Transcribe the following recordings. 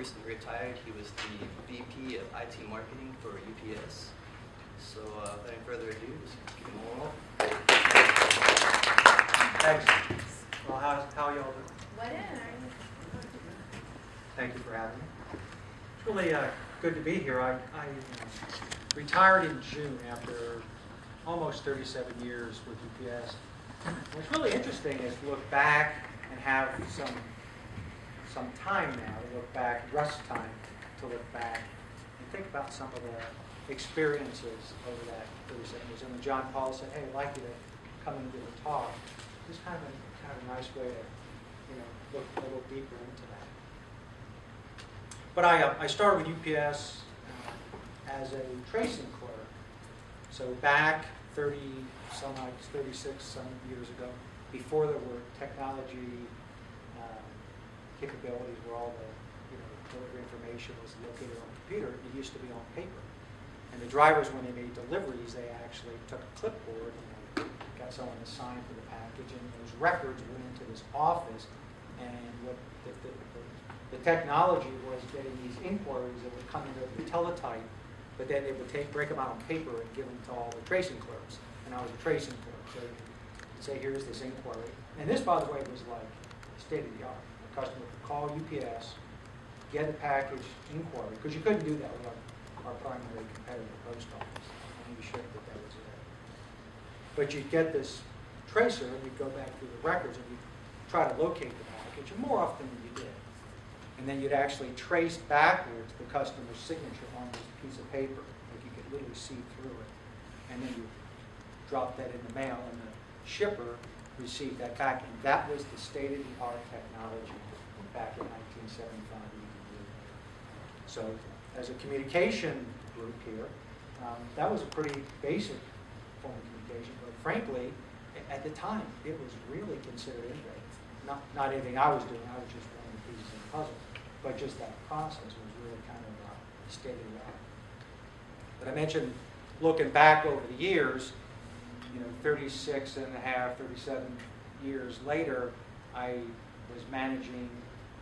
recently retired. He was the VP of IT marketing for UPS. So without any further ado, just give him a roll. Thanks. Well, how y'all doing? What in? Thank you for having me. It's really good to be here. I retired in June after almost 37 years with UPS. What's really interesting is to look back and have some time now to look back, rest time to look back and think about some of the experiences over that 37 years. And when Jonpaul said, "Hey, I'd like you to come and give a talk," it was kind of a nice way to, look a little deeper into that. But I started with UPS as a tracing clerk. So back 36 some years ago, before there were technology capabilities where all the delivery information was located on a computer, it used to be on paper. And the drivers, when they made deliveries, they actually took a clipboard and got someone to sign for the package, and those records went into this office. And what the technology was getting these inquiries that would come into the teletype, but then they would break them out on paper and give them to all the tracing clerks. And I was a tracing clerk, so you'd say, "Here's this inquiry." And this, by the way, was like state of the art. A customer could call UPS, get a package inquiry, because you couldn't do that with our primary competitor, the post office. Any ship that was there. But you'd get this tracer, and you'd go back through the records, and you'd try to locate the package, and more often than you did. And then you'd actually trace backwards the customer's signature on this piece of paper. Like you could literally see through it. And then you drop that in the mail, and the shipper received that back. And that was the state-of-the-art technology back in 1975. So as a communication group here, that was a pretty basic form of communication. But frankly, at the time, it was really considered innovative. Not anything I was doing, I was just one of the pieces of the puzzle. But just that process was really kind of state-of-the-art. But I mentioned, looking back over the years, 36 and a half, 37 years later, I was managing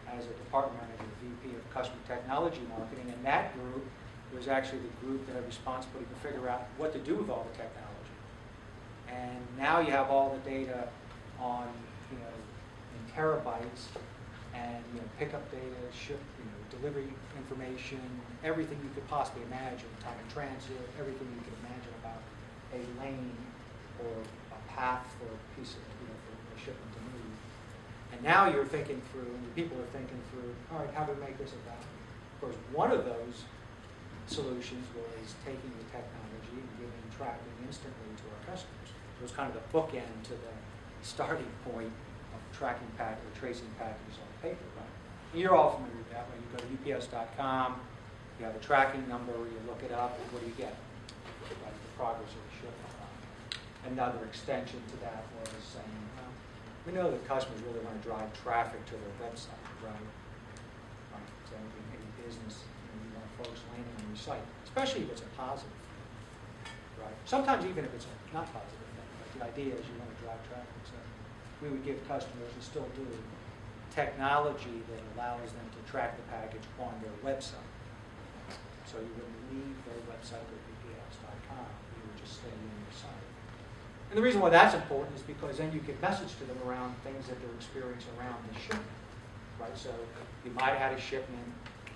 as a department manager, VP of Customer Technology Marketing, and that group was actually the group that had responsibility to figure out what to do with all the technology. And now you have all the data on, in terabytes, and pickup data, ship, delivery information, everything you could possibly imagine, time in transit, everything you could imagine about a lane or a path for a piece of, for a shipment to move. And now you're thinking through, and the people are thinking through, all right, how do we make this a value? Of course, one of those solutions was taking the technology and giving tracking instantly to our customers. So it was kind of the bookend to the starting point of tracking or tracing packages on paper, right? And you're all familiar with that. When you go to UPS.com, you have a tracking number, you look it up, and what do you get? Right, the progress of the shipment. Another extension to that was saying, well, we know that customers really want to drive traffic to their website, right? So any business, you want folks landing on your site, especially if it's a positive, right? Sometimes even if it's a not positive thing, but the idea is you want to drive traffic. So we would give customers, and still do, technology that allows them to track the package on their website. So you wouldn't leave their website or UPS.com, you would just stay in your site. And the reason why that's important is because then you can message to them around things that they're experiencing around the shipment, right? So you might have had a shipment,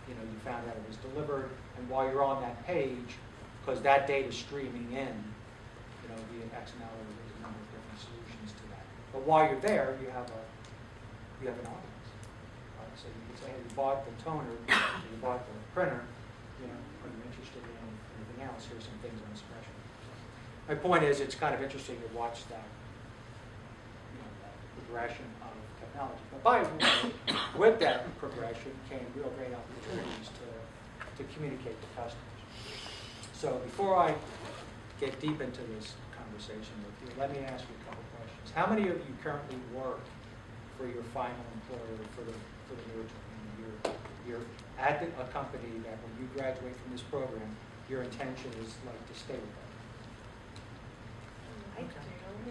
you found out it was delivered, and while you're on that page, because that data's streaming in, via XML, there's a number of different solutions to that. But while you're there, you have an audience, right? So you can say, hey, you bought the toner, you bought the printer, are you interested in anything else? Here's some things on special. My point is, it's kind of interesting to watch that, that progression of technology. But by the way, with that progression came real great opportunities to communicate to customers. So before I get deep into this conversation with you, let me ask you a couple questions. How many of you currently work for your final employer for the near term? You're at a company that when you graduate from this program, your intention is to stay with them.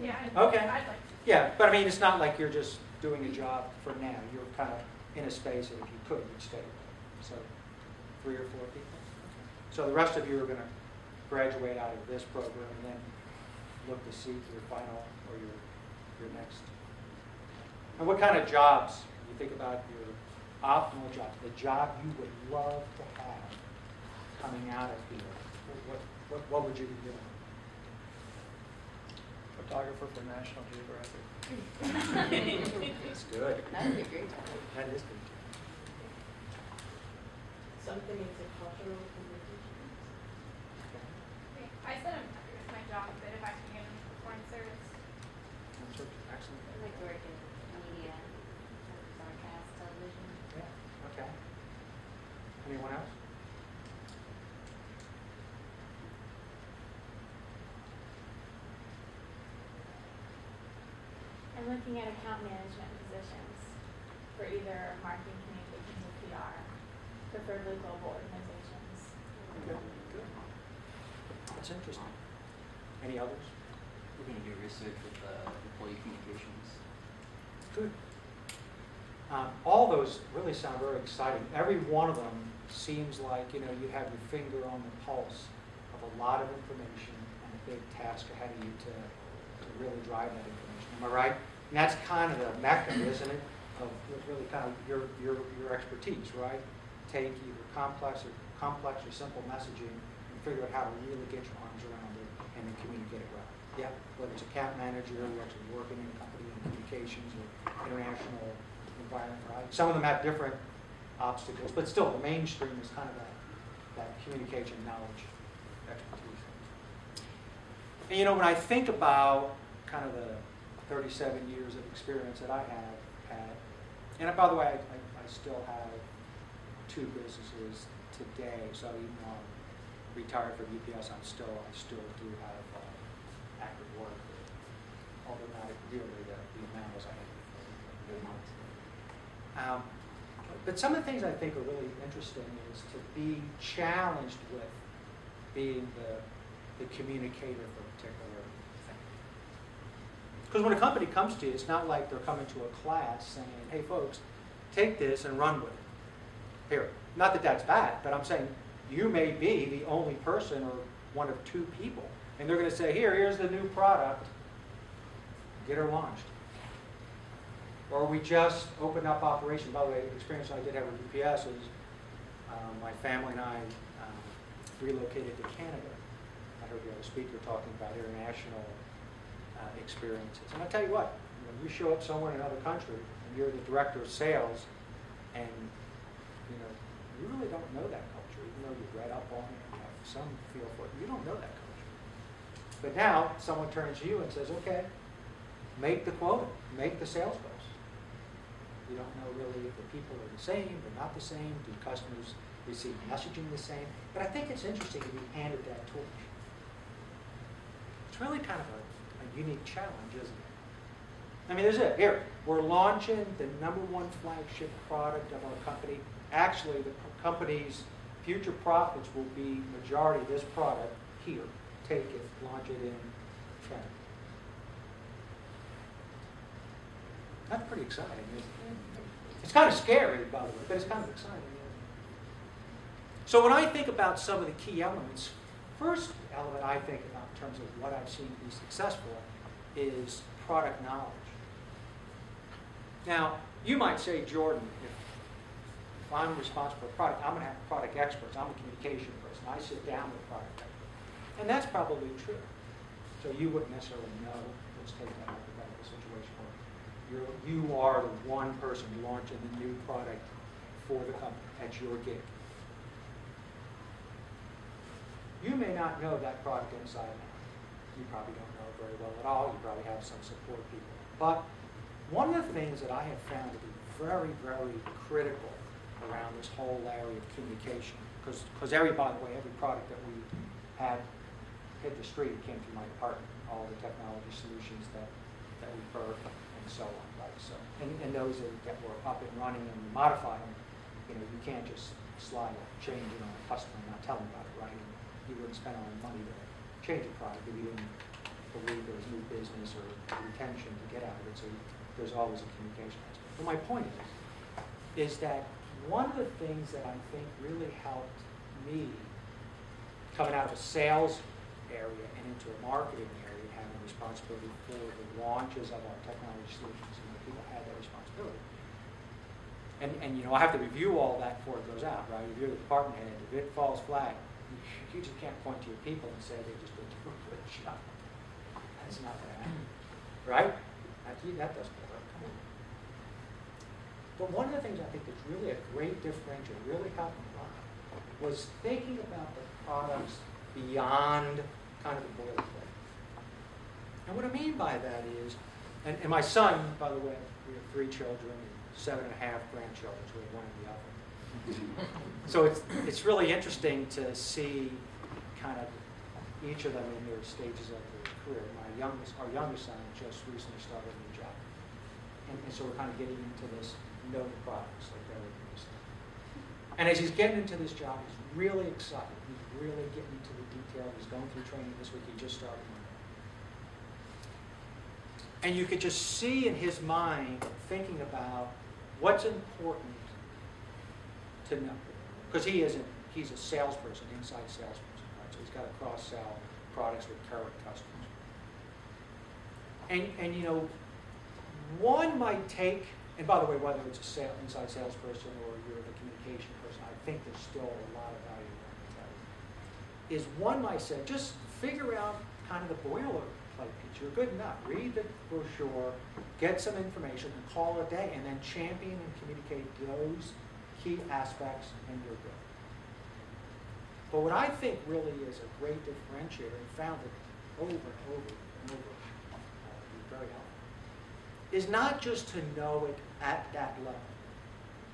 Yeah. Okay. I'd like to. Yeah, but I mean, it's not like you're just doing a job for now. You're kind of in a space that if you could, you'd stay with them. So 3 or 4 people? So the rest of you are going to graduate out of this program and then look to seek your final or your next. And what kind of jobs? You think about your optimal jobs, the job you would love to have coming out of here. What would you be doing? Photographer for National Geographic. That's good. That would be a great job. That is good. Something intercultural communications. Okay. I said I'm happy with my job, but if I can get into foreign service, Excellent. I like to work in media, broadcast, television. Yeah. Okay. Anyone else? I'm looking at account management positions for either marketing, communications, or PR, preferably global organizations. Good. That's interesting. Any others? We're going to do research with employee communications. Good. All those really sound very exciting. Every one of them seems like, you have your finger on the pulse of a lot of information and a big task ahead of you to really drive that information. Am I right? And that's kind of the mecca, isn't it, of really kind of your expertise, right? Take either complex or simple messaging and figure out how to really get your arms around it and then communicate it well. Yeah, whether it's account manager, you're actually working in a company in communications or international environment, right? Some of them have different obstacles, but still the mainstream is kind of that communication knowledge expertise. And when I think about kind of the 37 years of experience that I have had, and by the way, I still have 2 businesses today, so even though I'm retired from UPS, I still do have active work, although not really the amount as I had before. But some of the things I think are really interesting is to be challenged with being the communicator for a particular thing. Because when a company comes to you, it's not like they're coming to a class saying, hey folks, take this and run with it. Here. Not that that's bad, but I'm saying you may be the only person or one of 2 people. And they're going to say, here's the new product. Get her launched. Or we just opened up operation. By the way, the experience I did have with UPS is my family and I relocated to Canada. I heard the other speaker talking about international experiences. And I'll tell you what, when you show up somewhere in another country and you're the director of sales and you really don't know that culture, even though you've read up on it and have some feel for it, you don't know that culture. But now someone turns to you and says, okay, make the quota, make the sales goals. You don't know really if the people are the same, they're not the same, do customers receive messaging the same? But I think it's interesting to be handed that torch. It's really kind of a unique challenge, isn't it? I mean, there's it. Here, we're launching the #1 flagship product of our company. Actually, the company's future profits will be majority of this product here. Take it, launch it in Canada. That's pretty exciting, isn't it? It's kind of scary, by the way, but it's kind of exciting. So when I think about some of the key elements, first element I think about in terms of what I've seen be successful is product knowledge. Now, you might say, Jordan, if I'm responsible for a product, I'm going to have product experts. I'm a communication person. I sit down with product experts. And that's probably true. So you wouldn't necessarily know. Let's take that hypothetical situation where you are the one person launching the new product for the company. That's your gig. You may not know that product inside and out. You probably don't know it very well at all. You probably have some support people. But one of the things that I have found to be very, very critical around this whole area of communication, because every product that we had hit the street came through my department, all the technology solutions that we birthed and so on, right? So, and those that were up and running and modified them, you can't just slide a change in on a customer and not tell them about it, right? And you wouldn't spend all the money to change a product if you didn't believe there was new business or retention to get out of it. So there's always a communication aspect. But my point is that one of the things that I think really helped me coming out of a sales area and into a marketing area, having responsibility for the launches of our technology solutions, people had that responsibility. And you know, I have to review all that before it goes out, right? If you're the department head, if it falls flat, you just can't point to your people and say they just didn't do a good job. That's not going to happen, right? That doesn't work. Come on. But one of the things I think that's really a great differentiator, really helped me a lot, was thinking about the products beyond kind of the boilerplate. And what I mean by that is, and my son, by the way, we have 3 children and 7.5 grandchildren, so we have one in the oven. So it's really interesting to see kind of each of them in their stages of their career. Our youngest son just recently started a new job. And so we're kind of getting into this know the products, like everything was saying. And as he's getting into this job, he's really excited. He's really getting into the detail. He's going through training this week. He just started Monday. And you could just see in his mind thinking about what's important to know. Because he's a salesperson, inside salesperson, right? So he's got to cross-sell products with current customers. And you know, one might take, and by the way, whether it's a inside salesperson or you're the communication person, I think there's still a lot of value in that. Is one might say, just figure out kind of the boilerplate picture. Good enough. Read the brochure, get some information, and call it a day, and then champion and communicate those key aspects, and you're good. But what I think really is a great differentiator, and found it over and over and over, very helpful, is not just to know it at that level.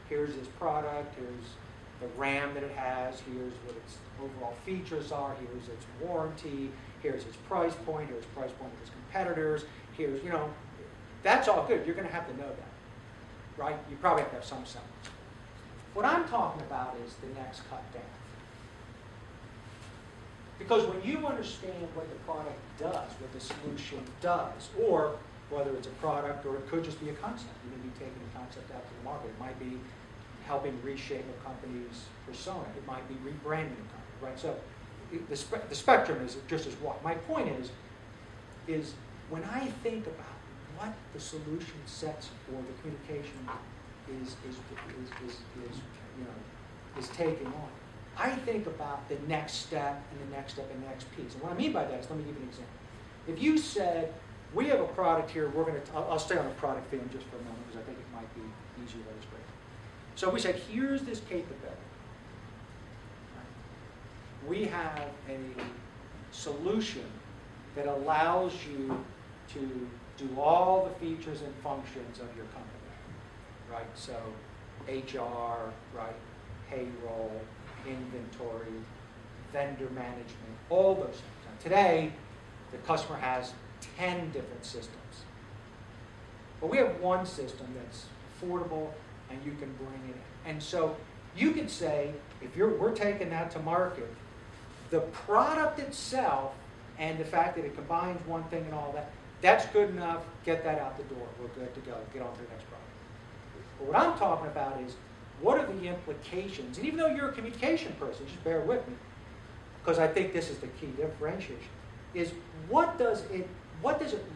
Here's this product, here's the RAM that it has, here's what its overall features are, here's its warranty, here's its price point, here's price point of its competitors, here's, you know, that's all good. You're going to have to know that, right? You probably have to have some semblance. What I'm talking about is the next cut down. Because when you understand what the product does, what the solution does, or whether it's a product or it could just be a concept, you may be taking a concept out to the market. It might be helping reshape a company's persona. It might be rebranding a company, right? So the spectrum is just as wide. My point is when I think about what the solution sets for the communication is taking on, I think about the next step and the next step and the next piece. And what I mean by that is, let me give you an example. If you said, we have a product here, I'll stay on the product theme just for a moment because I think it might be easier to illustrate. So we said, here's this capability. We have a solution that allows you to do all the features and functions of your company, right? So HR, right? Payroll, inventory, vendor management, all those things. Now, today, the customer has 10 different systems. But we have one system that's affordable and you can bring it in. And so you could say, if we're taking that to market, the product itself and the fact that it combines one thing and all that, that's good enough, get that out the door. We're good to go, get on to the next product. But what I'm talking about is, what are the implications? And even though you're a communication person, just bear with me, because I think this is the key differentiation, is what does it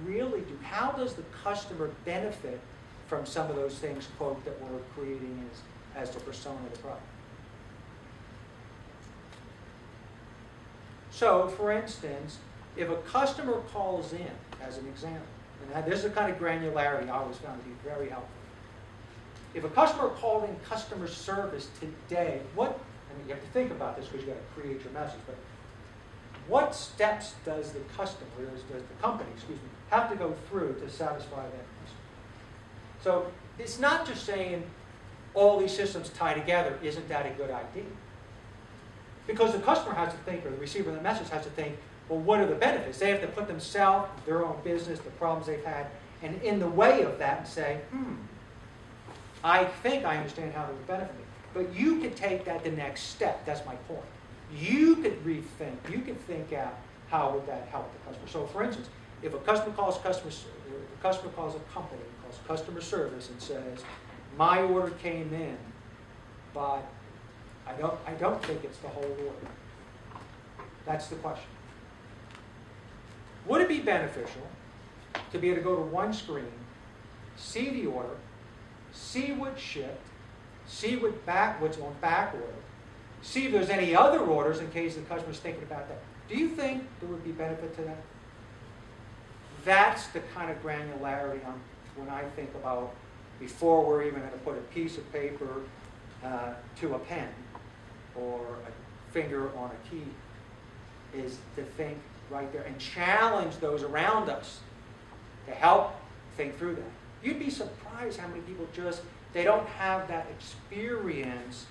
really do? How does the customer benefit from some of those things, quote, that we're creating as the persona of the product? So, for instance, if a customer calls in, as an example, and this is the kind of granularity I always found to be very helpful. If a customer called in customer service today, you have to think about this because you've got to create your message, but what steps does the customer, does the company, have to go through to satisfy that customer? So it's not just saying all these systems tie together, isn't that a good idea? Because the customer has to think, or the receiver of the message has to think, well, what are the benefits? They have to put themselves, their own business, the problems they've had, and in the way of that and say, I think I understand how they would benefit me. But you could take that the next step. That's my point. You could rethink. You could think out how would that help the customer. So, for instance, if a customer calls a company, calls customer service and says, my order came in but I don't think it's the whole order. That's the question. Would it be beneficial to be able to go to one screen, see the order, see what's shipped, see what's on back order, see if there's any other orders in case the customer's thinking about that? Do you think there would be benefit to that? That's the kind of granularity when I think about before we're even going to put a piece of paper to a pen or a finger on a key, is to think right there and challenge those around us to help think through that. You'd be surprised how many people they don't have that experience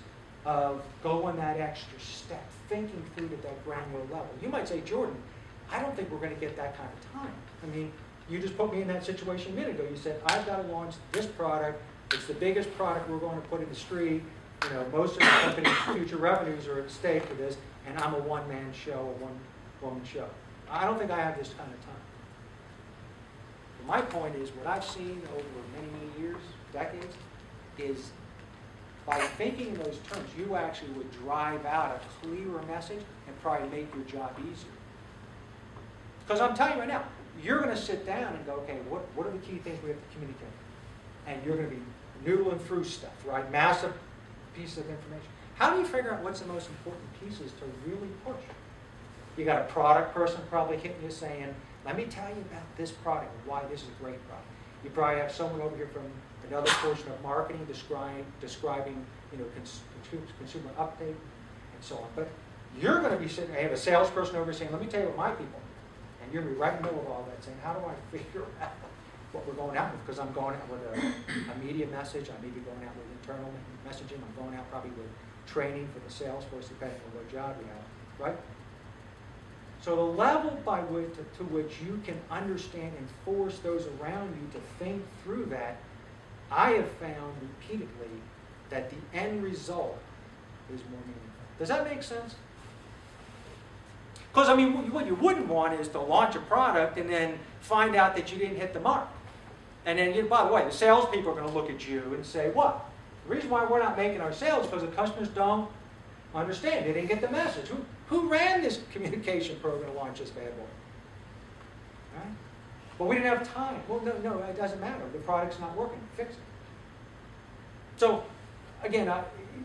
of going that extra step, thinking through to that granular level. You might say, Jordan, I don't think we're going to get that kind of time. I mean, you just put me in that situation a minute ago. You said, I've got to launch this product. It's the biggest product we're going to put in the street. You know, most of the company's future revenues are at stake for this, and I'm a one-man show, a one-woman show. I don't think I have this kind of time. But my point is, what I've seen over many, many years, decades, is by thinking in those terms, you actually would drive out a clearer message and probably make your job easier. Because I'm telling you right now, you're going to sit down and go, okay, what are the key things we have to communicate? And you're going to be noodling through stuff, right? Massive pieces of information. How do you figure out what's the most important pieces to really push? You got a product person probably hitting you saying, let me tell you about this product and why this is a great product. You probably have someone over here from another portion of marketing describing consumer uptake and so on. But you're going to be sitting, I have a salesperson over here saying, let me tell you what my people. And you're going to be right in the middle of all that saying, how do I figure out what we're going out with? Because I'm going out with a media message. I may be going out with internal messaging. I'm going out probably with training for the sales force, depending on what job you have, right? So the level to which you can understand and force those around you to think through that, I have found repeatedly that the end result is more meaningful. Does that make sense? Because, I mean, what you wouldn't want is to launch a product and then find out that you didn't hit the mark. And then, by the way, the salespeople are going to look at you and say, what? The reason why we're not making our sales is because the customers don't understand. They didn't get the message. Who ran this communication program to launch this bad boy? Right? Well, we didn't have time. Well, no, it doesn't matter. The product's not working. Fix it. So, again,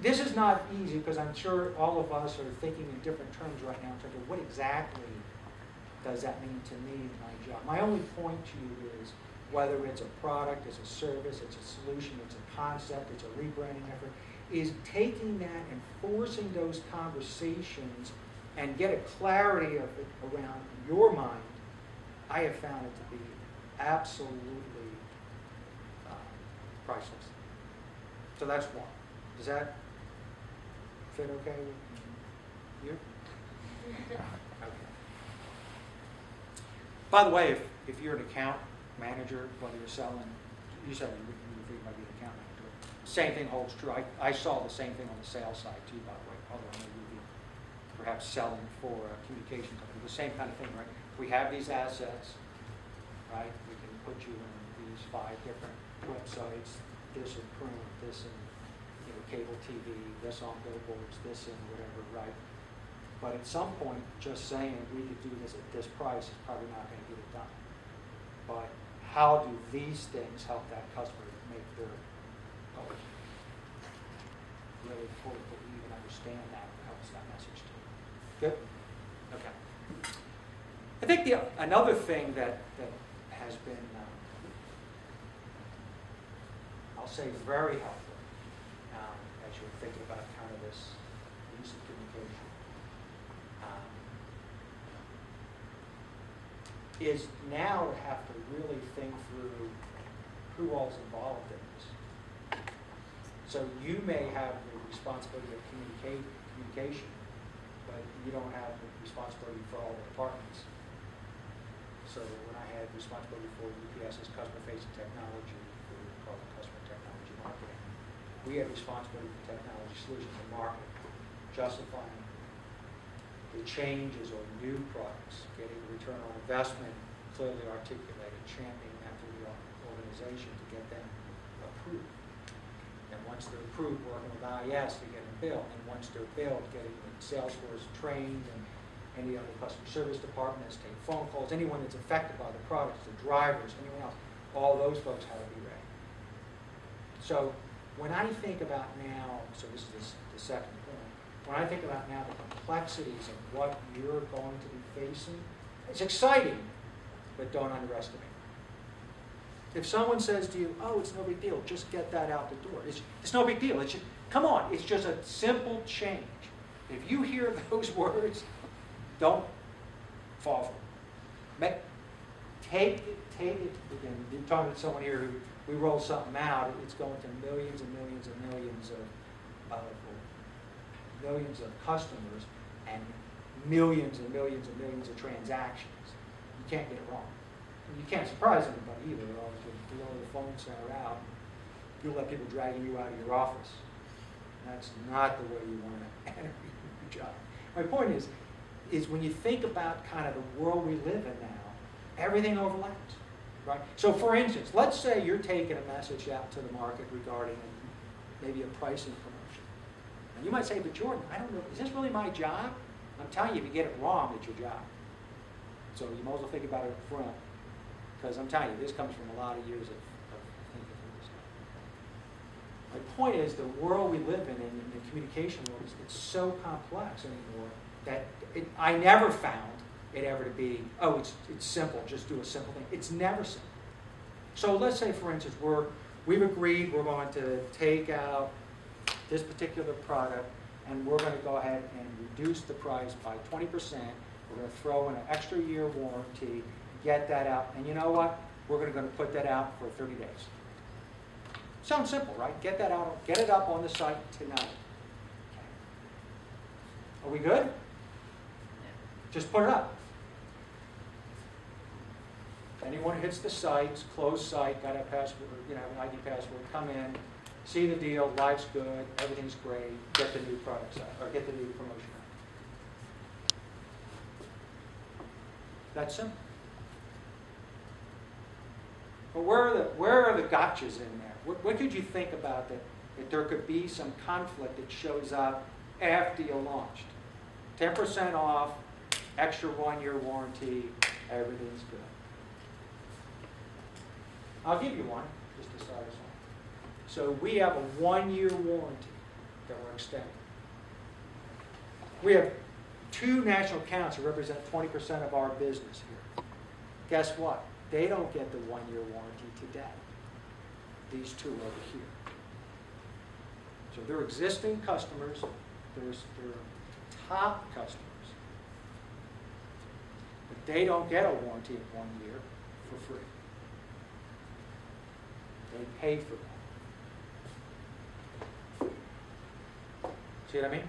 this is not easy because I'm sure all of us are thinking in different terms right now in terms of what exactly does that mean to me in my job. My only point to you is whether it's a product, it's a service, it's a solution, it's a concept, it's a rebranding effort, is taking that and forcing those conversations and get a clarity of it around your mind. I have found it to be absolutely priceless. So that's one. Does that fit okay with you? Okay. By the way, if you're an account manager, whether you're selling, you said you might be an account manager. Same thing holds true. I saw the same thing on the sales side too, by the way, although I know you'd be perhaps selling for a communication company. The same kind of thing, right? We have these assets, right? We can put you in these 5 different websites, this in print, this in cable TV, this on billboards, this in whatever, right? But at some point, just saying we could do this at this price is probably not going to get it done. But how do these things help that customer make their goals? Really fully believe and understand that helps that message too. Good? Okay. I think another thing that has been, I'll say, very helpful as you're thinking about kind of this use of communication, is now to have to really think through who all's involved in this. So you may have the responsibility of communication, but you don't have the responsibility for all the departments. So when I had responsibility for UPS's customer-facing technology, we call it customer technology marketing, we had responsibility for technology solutions and marketing, justifying the changes or new products, getting return on investment clearly articulated, championing that through the organization to get them approved. And once they're approved, working with IS to get them built, and once they're built, getting Salesforce trained, and any other customer service departments take phone calls, anyone that's affected by the products, the drivers, anyone else, all those folks have to be ready. So when I think about now, so this is the second point, when I think about now the complexities of what you're going to be facing, it's exciting, but don't underestimate it. If someone says to you, oh, it's no big deal, just get that out the door. It's no big deal. Come on, it's just a simple change. If you hear those words, don't fall for it. Take it. Again, you're talking to someone here who we roll something out, it's going to millions and millions and millions of customers and millions and millions and millions of transactions. You can't get it wrong. And you can't surprise anybody either. You'll blow the phone center out. You'll let people dragging you out of your office. And that's not the way you want to enter your job. My point is when you think about kind of the world we live in now, everything overlaps, right? So for instance, let's say you're taking a message out to the market regarding maybe a pricing promotion. And you might say, but Jordan, I don't know, is this really my job? I'm telling you, if you get it wrong, it's your job. So you might as well think about it up front, because I'm telling you, this comes from a lot of years of thinking through this stuff. My point is, the world we live in the communication world, it's so complex anymore that I never found it ever to be, oh, it's simple, just do a simple thing. It's never simple. So let's say, for instance, we've agreed we're going to take out this particular product, and we're going to go ahead and reduce the price by 20%. We're going to throw in an extra year warranty, get that out, and you know what? We're going to put that out for 30 days. Sounds simple, right? Get that out, get it up on the site tonight. Are we good? Just put it up. Anyone hits the site, it's closed site, got a password, an ID password, come in, see the deal, life's good, everything's great, get the new products out, or get the new promotion out. That's simple. But where are the gotchas in there? What could you think about that there could be some conflict that shows up after you launched? 10% off, extra 1-year warranty, everything's good. I'll give you one, just to start us off. So we have a 1-year warranty that we're extending. We have 2 national accounts that represent 20% of our business here. Guess what? They don't get the 1-year warranty today. These 2 over here. So they're existing customers. They're top customers. But they don't get a warranty of 1 year for free. They pay for that. See what I mean?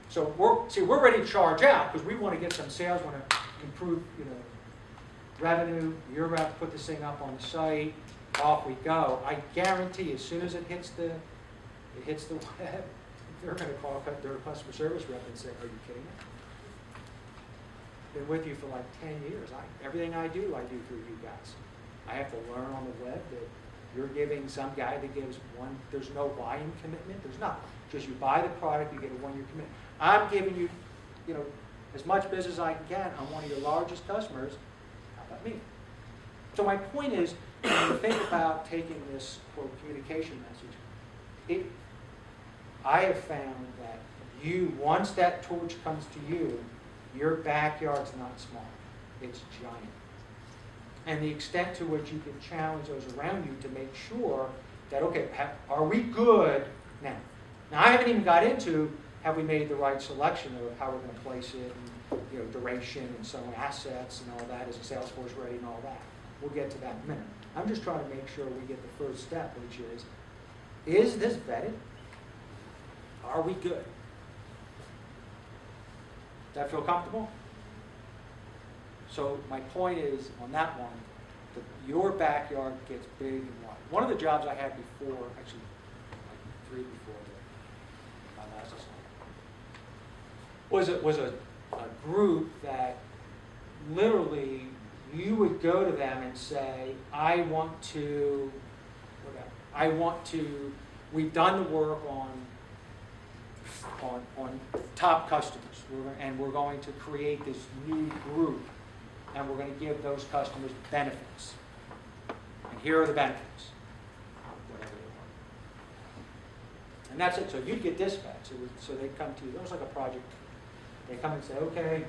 So we're ready to charge out because we want to get some sales, want to improve, revenue. You're about to put this thing up on the site. Off we go. I guarantee as soon as it hits the web, they're going to call their customer service rep and say, "Are you kidding me? Been with you for like 10 years. Everything I do through you guys. I have to learn on the web that you're giving some guy that gives one. There's no volume commitment. There's not. Just you buy the product, you get a 1-year commitment. I'm giving you, as much business as I can. I'm one of your largest customers. How about me? So my point is, when you think about taking this quote communication message, I have found that once that torch comes to you, your backyard's not small. It's giant. And the extent to which you can challenge those around you to make sure that, okay, are we good now? Now, I haven't even got into, have we made the right selection of how we're going to place it, and, duration, and so on, assets, and all that, is the Salesforce ready, and all that. We'll get to that in a minute. I'm just trying to make sure we get the first step, which is this vetted? Are we good? Does that feel comfortable? So my point is, on that one, your backyard gets big and wide. One of the jobs I had before, actually like 3 before my last assignment, was a group that literally you would go to them and say, I want to we've done the work on top customers, and we're going to create this new group, and we're going to give those customers benefits. And here are the benefits. Whatever they want. And that's it. So you'd get dispatched. So they come to you. It was like a project. They come and say, okay,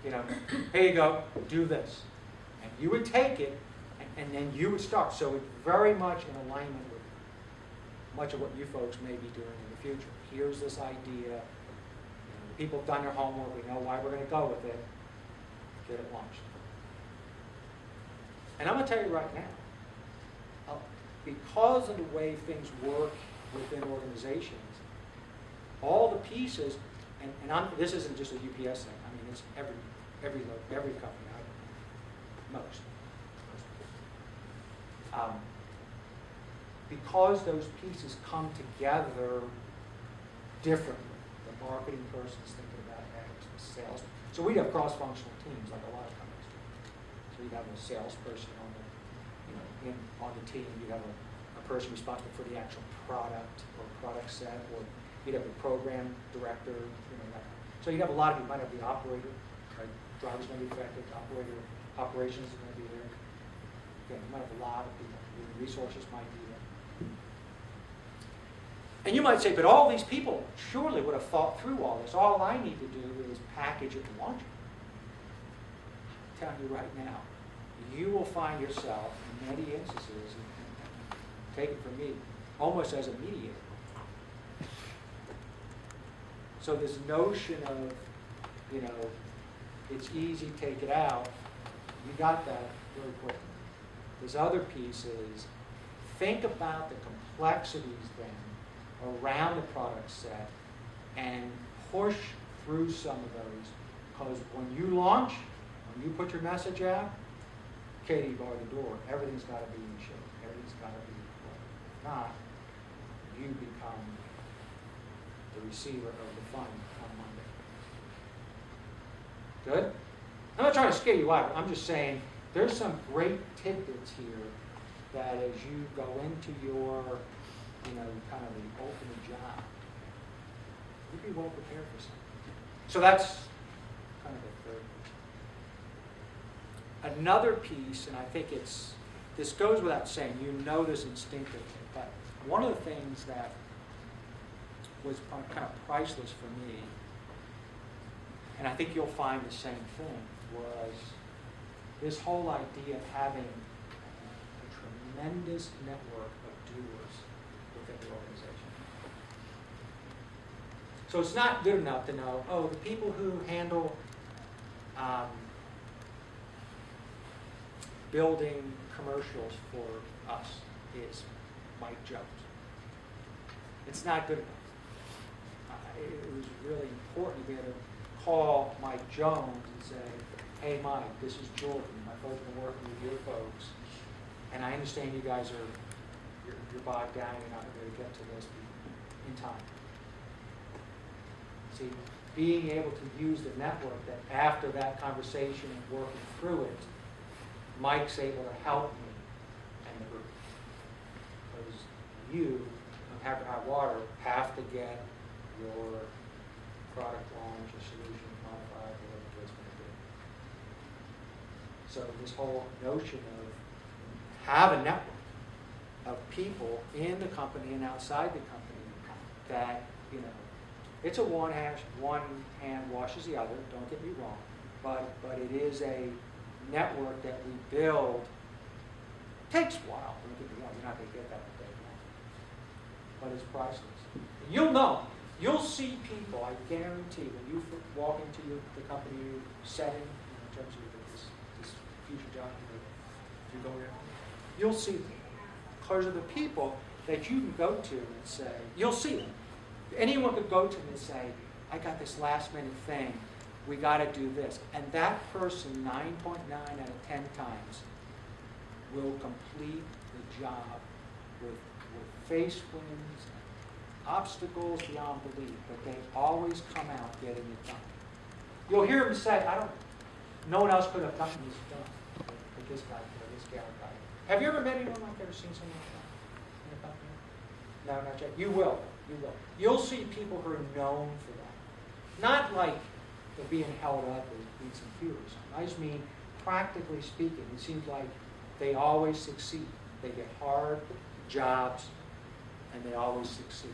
here you go, do this. And you would take it, and then you would start. So it's very much in alignment with much of what you folks may be doing in the future. Here's this idea. People have done their homework. We know why we're going to go with it. Get it launched. And I'm going to tell you right now, because of the way things work within organizations, all the pieces, and this isn't just a UPS thing. I mean, it's every company. Most. Because those pieces come together differently. The marketing person's thinking about X, the sales. So we'd have cross-functional teams like a lot of companies do. So you'd have a salesperson on the team. You'd have a person responsible for the actual product or product set, or you'd have a program director. So you'd have a lot of. You might have the operator. Right? Driver's going to be affected. Operations is going to be there. Again, you might have a lot of people. The resources might be there. And you might say, but all these people surely would have thought through all this. All I need to do is package it and launch it. I'm telling you right now, you will find yourself in many instances, and take it from me, almost as a mediator. So this notion of, it's easy, take it out, you got that very quickly. This other piece is, think about the complexities then around the product set and push through some of those. Because when you launch, when you put your message out, Katie bar the door, everything's got to be in shape. Everything's got to be right. If not, you become the receiver of the fund on Monday. Good? I'm not trying to scare you out. I'm just saying there's some great tidbits here that as you go into your, kind of the ultimate job, you'd be well prepared for something. So that's kind of the third piece. Another piece, and I think this goes without saying, you know this instinctively, but one of the things that was kind of priceless for me, and I think you'll find the same thing, was this whole idea of having a tremendous network of doers within the organization. So it's not good enough to know, the people who handle building commercials for us is Mike Jones. It's not good enough. It was really important to be able to call Mike Jones and say, hey Mike, this is Jordan. My folks have been working with your folks, and I understand you guys you're bogged down, you're not going to get to this in time. See, being able to use the network that after that conversation and working through it, Mike's able to help me and the group. Because you, have high water, have to get your product launch, your solution modified, whatever the case may be. So this whole notion of have a network of people in the company and outside the company that, it's a one hand washes the other, don't get me wrong, but it is a network that we build. Takes a while, don't get me wrong, you're not going to get that in day one. But it's priceless. You'll know. You'll see people, I guarantee, when you walk into the company you setting, in terms of this future job you go there, you'll see them. Because of the people that you can go to and say, you'll see them. Anyone could go to them and say, I got this last minute thing, we got to do this. And that person, 9.9 out of 10 times, will complete the job with face wins, obstacles beyond belief, but they always come out getting it done. You'll hear them say, no one else could have gotten this done, but this guy could, this gal got it. Have you ever met anyone like that or seen someone like that in a company? No, not yet. You will. You will. You'll see people who are known for that. Not like they're being held up or need some cue or something. I just mean, practically speaking, it seems like they always succeed. They get hard jobs, and they always succeed.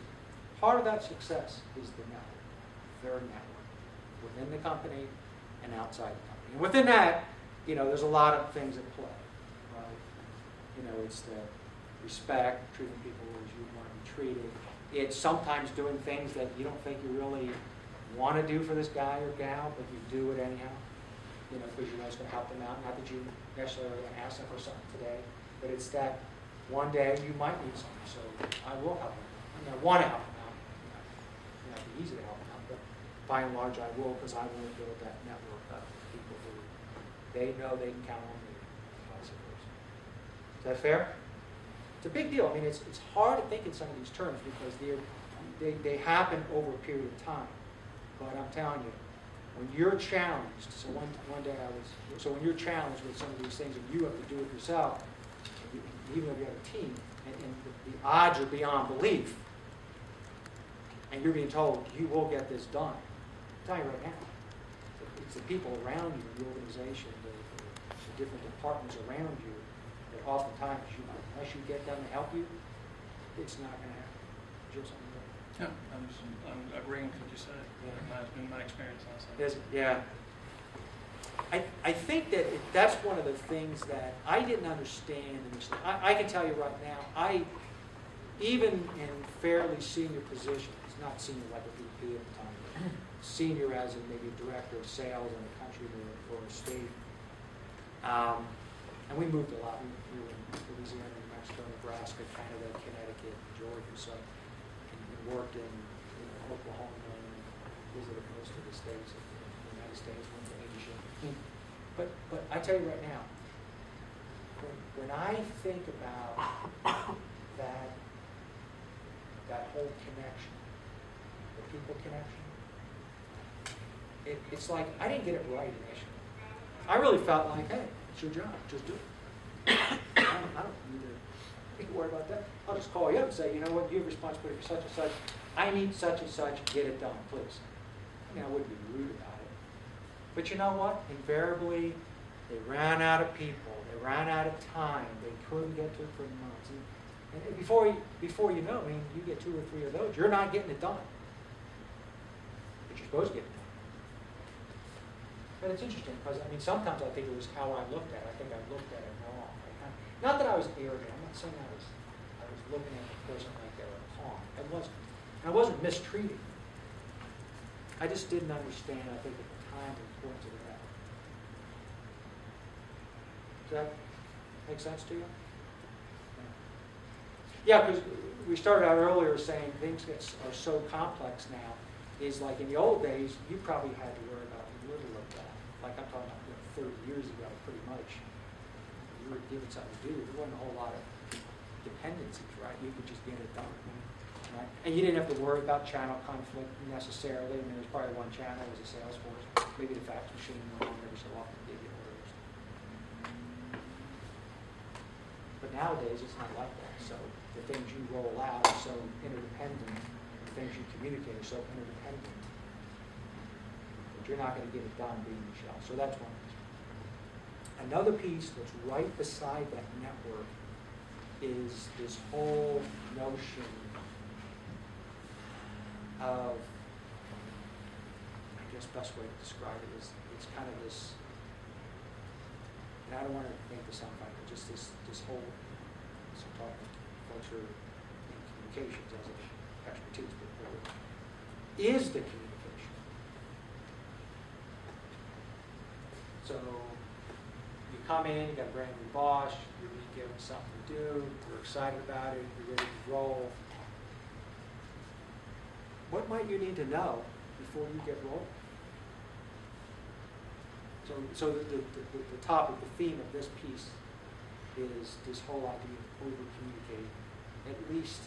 Part of that success is the network, their network, within the company and outside the company. And within that, there's a lot of things at play, right? It's the respect, treating people as you want to be treated. It's sometimes doing things that you don't think you really want to do for this guy or gal, but you do it anyhow, because you know it's going to help them out. Not that you necessarily are going to ask them for something today, but it's that one day you might need something, so I will help them. I want to help them out. It might be easy to help them out, but by and large I will, because I want to build that network of people who they know they can count on me, vice versa. Is that fair? It's a big deal. I mean, it's hard to think in some of these terms because they happen over a period of time. But I'm telling you, when you're challenged, so one day when you're challenged with some of these things and you have to do it yourself, even though you have a team, and the odds are beyond belief, and you're being told you will get this done. I'm telling you right now, it's the people around you, the organization, the different departments around you, that oftentimes, unless you get them to help you, it's not going to happen. Just something like Yeah, I'm agreeing with what you said. Yeah. In my experience also. that. Yeah. I think that that's one of the things that I didn't understand. I can tell you right now, even in fairly senior positions, not senior like a VP at the time, but senior as in maybe director of sales in a country or a state. And we moved a lot. We were in Louisiana, New Mexico, Nebraska, Canada, Connecticut, Georgia, so and worked in Oklahoma and visited most of the states in the United States, went to Asia. But I tell you right now, when I think about that whole connection, the people connection, it's like I didn't get it right initially. I really felt like, hey, it's your job, just do it. I don't need to worry about that. I'll just call you up and say, you know what, you have responsibility for such and such. I need such and such, get it done, please. I mean, I wouldn't be rude about it. But you know what? Invariably, they ran out of people. They ran out of time. They couldn't get to it for months. And before you know, I mean, you get 2 or 3 of those, you're not getting it done. But you're supposed to get it done. But it's interesting because, I mean, sometimes I think it was how I looked at it. I think I looked at it wrong. Not that I was arrogant. I'm not saying I was looking at the person like they were a pawn. I wasn't mistreating. I just didn't understand, I think, at the time the importance of that. Does that make sense to you? Yeah, because we started out earlier saying things are so complex now. Is like in the old days, you probably had to worry about little of that. Like I'm talking about 30 years ago, pretty much. You were given something to do. There wasn't a whole lot of dependencies, right? You could just get it done, right? And you didn't have to worry about channel conflict necessarily. I mean, there was probably one channel was a sales force. Maybe the fax machine went on every so often to give you orders. But nowadays, it's not like that. So the things you roll out are so interdependent. The things you communicate are so interdependent. You're not going to get it done being yourself. So that's one piece. Another piece that's right beside that network is this whole notion of, I guess best way to describe it is it's kind of this, and I don't want to make this sound funny, but just this whole, so I'm talking culture and communications as an expertise, but is the communication. So you come in, you got a brand new boss, you're being given something to do, you're excited about it, you're ready to roll. What might you need to know before you get rolling? So the topic, the theme of this piece is this whole idea of over-communicating, at least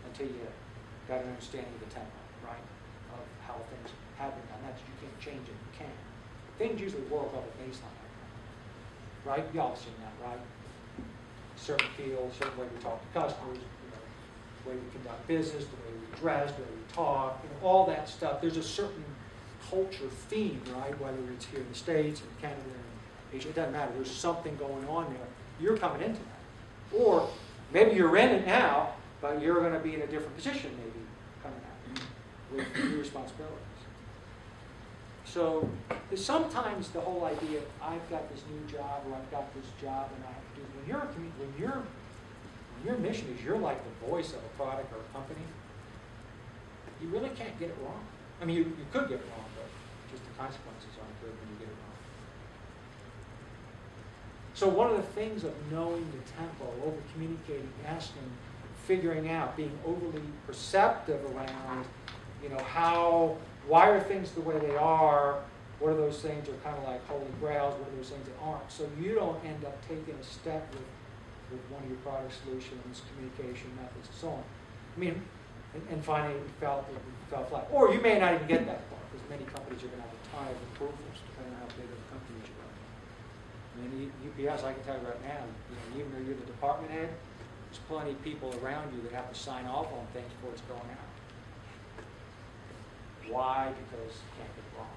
until you got an understanding of the template, right, of how things have been done. That's you can't change it, you can. Things usually work off a baseline, right? Y'all have seen that, right? Certain fields, certain way we talk to customers, the way we conduct business, the way we dress, the way we talk, all that stuff. There's a certain culture theme, right? Whether it's here in the States, in Canada, in Asia, it doesn't matter. There's something going on there. You're coming into that. Or maybe you're in it now, but you're going to be in a different position maybe coming out with new responsibilities. So sometimes the whole idea, I've got this new job or I've got this job and I have to do, when your mission is you're like the voice of a product or a company, you really can't get it wrong. I mean, you could get it wrong, but just the consequences aren't good when you get it wrong. So one of the things of knowing the tempo, over-communicating, asking, figuring out, being overly perceptive around, why are things the way they are? What are those things that are kind of like holy grails? What are those things that aren't? So you don't end up taking a step with one of your product solutions, communication methods, and so on. I mean, and finally it fell flat. Or you may not even get that far, because many companies are going to have a ton of approvals, depending on how big of a company you're running. I mean, UPS, I can tell you right now, even though you're the department head, there's plenty of people around you that have to sign off on things before it's going out. Why? Because you can't get it wrong.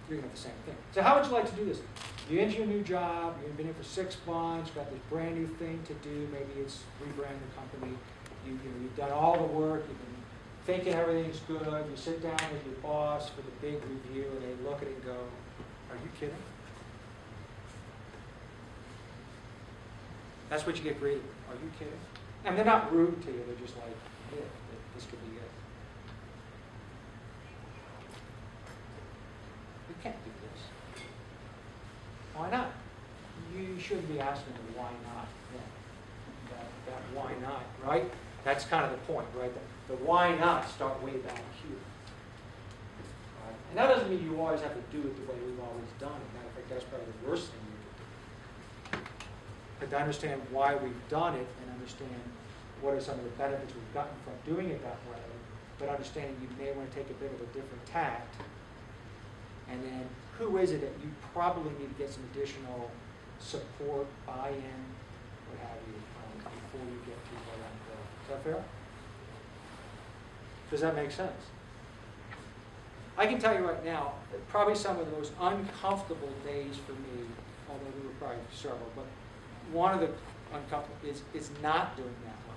You're going to have the same thing. So how would you like to do this? You enter your new job, you've been here for 6 months, got this brand new thing to do, maybe it's rebrand the company, you've done all the work, you've been thinking everything's good, you sit down with your boss for the big review and they look at it and go, are you kidding? That's what you get greeted. Are you kidding? And they're not rude to you, they're just like, yeah, this could be it. You can't do this. Why not? You shouldn't be asking them why not. Yeah. That why not, right? That's kind of the point, right? The why not start way back here. Right? And that doesn't mean you always have to do it the way we've always done it. Matter of fact, that's probably the worst thing you could do. But to understand why we've done it and understand what are some of the benefits we've gotten from doing it that way, but understanding you may want to take a bit of a different tact. And then who is it that you probably need to get some additional support, buy-in, what have you, before you get people around the world. Is that fair? Does that make sense? I can tell you right now, probably some of the most uncomfortable days for me, although there were probably several, but one of the uncomfortable is not doing that well.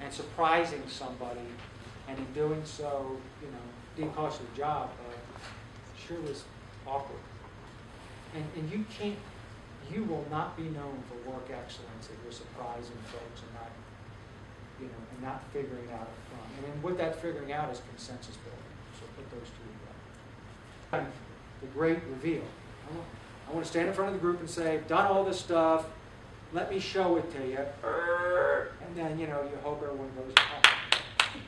And surprising somebody, and in doing so, didn't cost you the job, but sure was awkward. And you will not be known for work excellence if you're surprising folks and not, and not figuring out up front. And then with that figuring out is consensus building. So put those two together. The great reveal. I want to stand in front of the group and say, I've done all this stuff, let me show it to you. And then, you hope everyone goes, oh,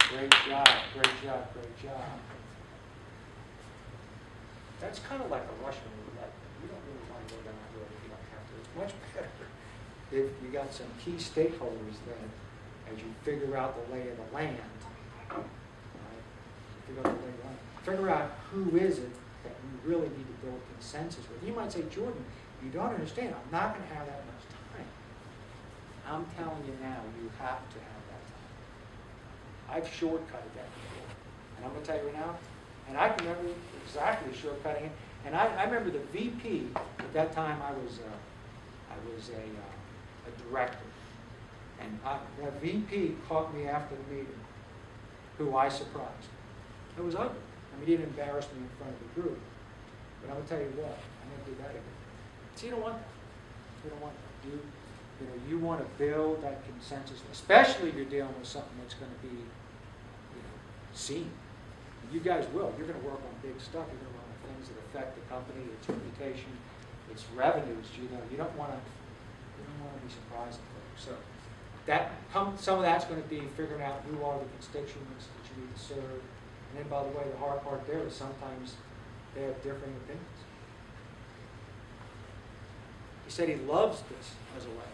great job, great job, great job. That's kind of like a Russian roulette. You don't really want to go down that road if you don't have to. It's much better if you got some key stakeholders that, as you figure out the lay of the land, right? Figure out who is it that you really need to build consensus with. You might say, Jordan, you don't understand. I'm not going to have that much time. I'm telling you now, you have to have that time. I've shortcutted that before. And I'm going to tell you now, and I can remember exactly shortcutting it. And I remember the VP, at that time I was a director. And the VP caught me after the meeting, who I surprised. It was ugly. I mean, he didn't embarrass me in front of the group. But I'm going to tell you what, I'm going to do that again. So you don't want that. You don't want that. You want to build that consensus, especially if you're dealing with something that's going to be, seen. You guys will. You're going to work on big stuff. You're going to work on things that affect the company, its reputation, its revenues. You don't want to be surprising folks. So some of that's going to be figuring out who are the constituents that you need to serve. And then, by the way, the hard part there is sometimes they have differing opinions. He said he loves this as a way.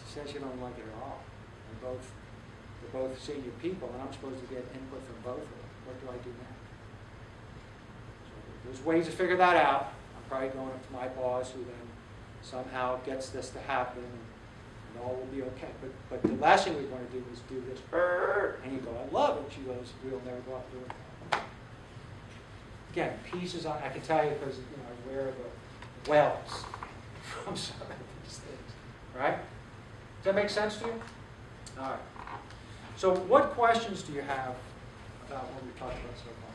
He says you don't like it at all. And they're both senior people, and I'm supposed to get input from both of them. What do I do now? So there's ways to figure that out. I'm probably going up to my boss, who then somehow gets this to happen. and all will be okay. But the last thing we want to do is do this, and you go, I love it. She goes, we'll never go out doing that. Again, pieces I can tell you because I wear the wells from some of these things, right? Does that make sense to you? All right. So what questions do you have about what we've talked about so far?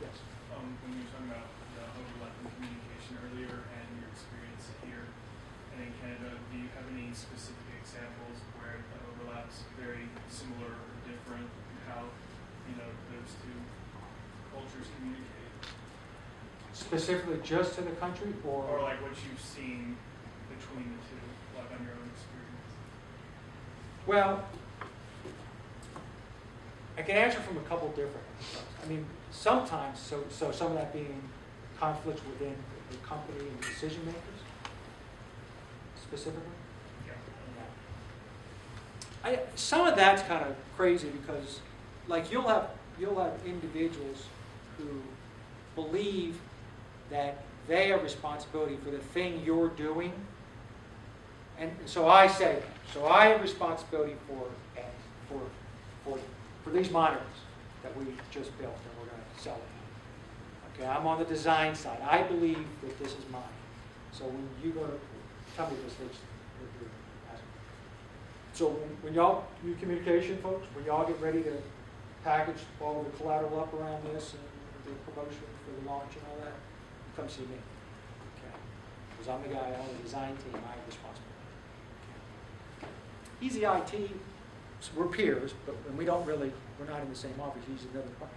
Yes? When you were talking about the overlap in communication earlier and your experience here and in Canada, do you have any specific examples where the overlap's very similar or different in how, those two cultures communicate? Specifically just to the country or like what you've seen between the two, like on your own experience? Well, I can answer from a couple different fronts. I mean, sometimes, so some of that being conflicts within the company and decision makers, specifically. Yeah. Some of that's kind of crazy because, like, you'll have individuals who believe that they have responsibility for the thing you're doing, and so I say, so I have responsibility for these monitors that we just built and we're going to sell it. Okay, I'm on the design side. I believe that this is mine. So when you go to tell me this, so when y'all do communication, folks, when y'all get ready to package all the collateral up around this and the promotion for the launch and all that, come see me. Okay, because I'm the guy on the design team. I have responsibility. Okay. He's the IT. So we're peers, but we're not in the same office. He's another part.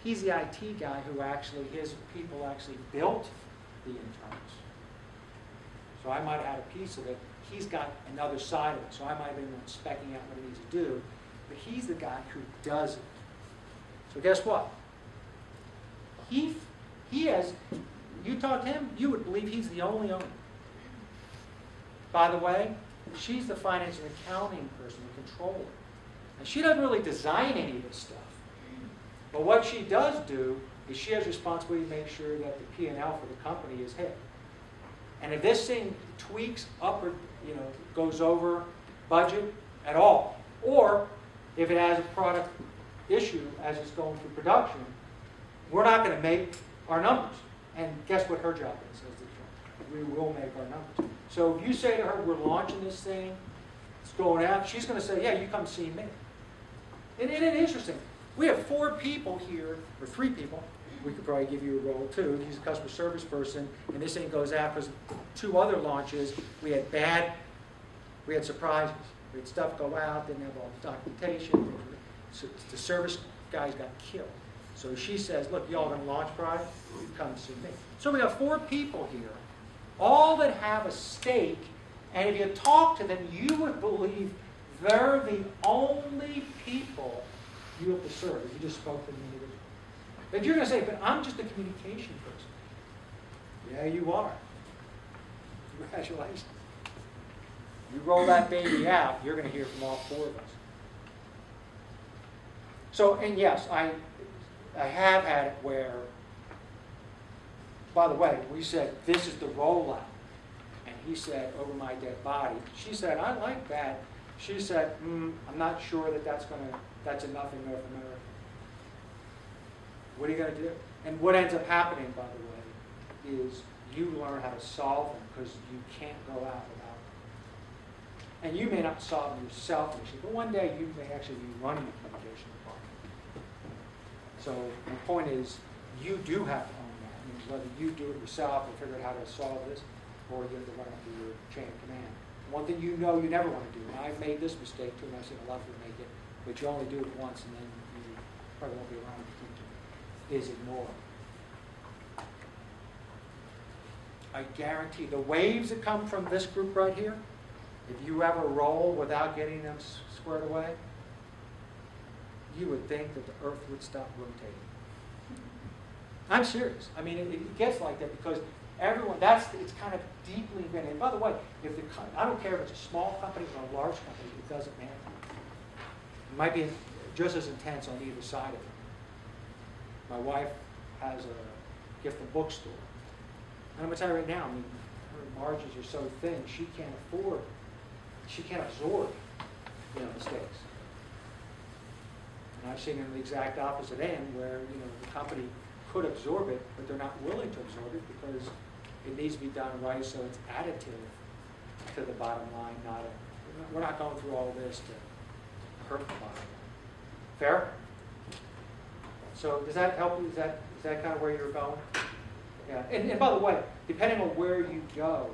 He's the IT guy who his people actually built the internals. So I might have had a piece of it. He's got another side of it. So I might have been specking out what it needs to do. But he's the guy who does it. So guess what? He has, you talk to him, you would believe he's the only owner. By the way, she's the finance and accounting person, the controller. And she doesn't really design any of this stuff. But what she does do is she has responsibility to make sure that the P&L for the company is hit. And if this thing tweaks up or goes over budget at all, or if it has a product issue as it's going through production, we're not going to make our numbers. And guess what her job is? We will make our numbers. So if you say to her, we're launching this thing, it's going out, she's going to say, yeah, you come see me. And it's interesting. We have 4 people here, or 3 people. We could probably give you a role too. He's a customer service person, and this thing goes out because 2 other launches, we had surprises. We had stuff go out, didn't have all the documentation. So the service guys got killed. So she says, look, y'all going to launch product? You come see me. So we have 4 people here, all that have a stake, and if you talk to them, you would believe they're the only people you have to serve. You just spoke to them individually. But you're going to say, but I'm just a communication person. Yeah, you are. Congratulations. You roll that baby out, you're going to hear from all 4 of us. So, and yes, I have had it where, by the way, we said, this is the rollout. And he said, over my dead body. She said, I like that. She said, I'm not sure that's enough in North America. What are you going to do? And what ends up happening, by the way, is you learn how to solve them because you can't go out without them. And you may not solve them yourself initially, but one day you may actually be running the communication department. So the point is, you do have to own that. I mean, whether you do it yourself and figure out how to solve this, or you have to run up through your chain of command. One thing you know you never want to do, and I've made this mistake too, and I've seen a lot of people make it, but you only do it once and then you probably won't be around in the future, is ignore. I guarantee the waves that come from this group right here, if you ever roll without getting them squared away, you would think that the earth would stop rotating. I'm serious. I mean, it gets like that because everyone, it's kind of deeply embedded. And by the way, I don't care if it's a small company or a large company, it doesn't matter. It might be just as intense on either side of it. My wife has a gift and bookstore. And I'm going to tell you right now, I mean, her margins are so thin, she can't afford she can't absorb, mistakes. And I've seen it on the exact opposite end where, the company could absorb it, but they're not willing to absorb it because it needs to be done right so it's additive to the bottom line, we're not going through all this to hurt the bottom line. Fair? So does that help you? Is that kind of where you're going? Yeah. And by the way, depending on where you go,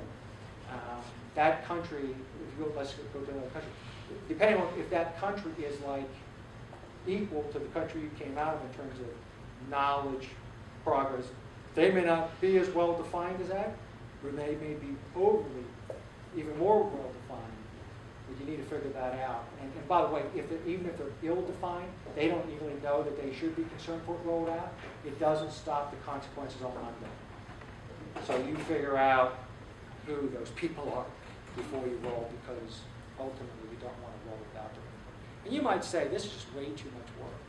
that country, if you go, let's go to another country, depending on if that country is like equal to the country you came out of in terms of knowledge, progress, they may not be as well defined as that, or they may be overly, even more well defined. But you need to figure that out. And by the way, even if they're ill-defined, they don't even know that they should be concerned for it rolled out. It doesn't stop the consequences on Monday. So you figure out who those people are before you roll, because ultimately you don't want to roll it out to anybody. And you might say, this is just way too much work.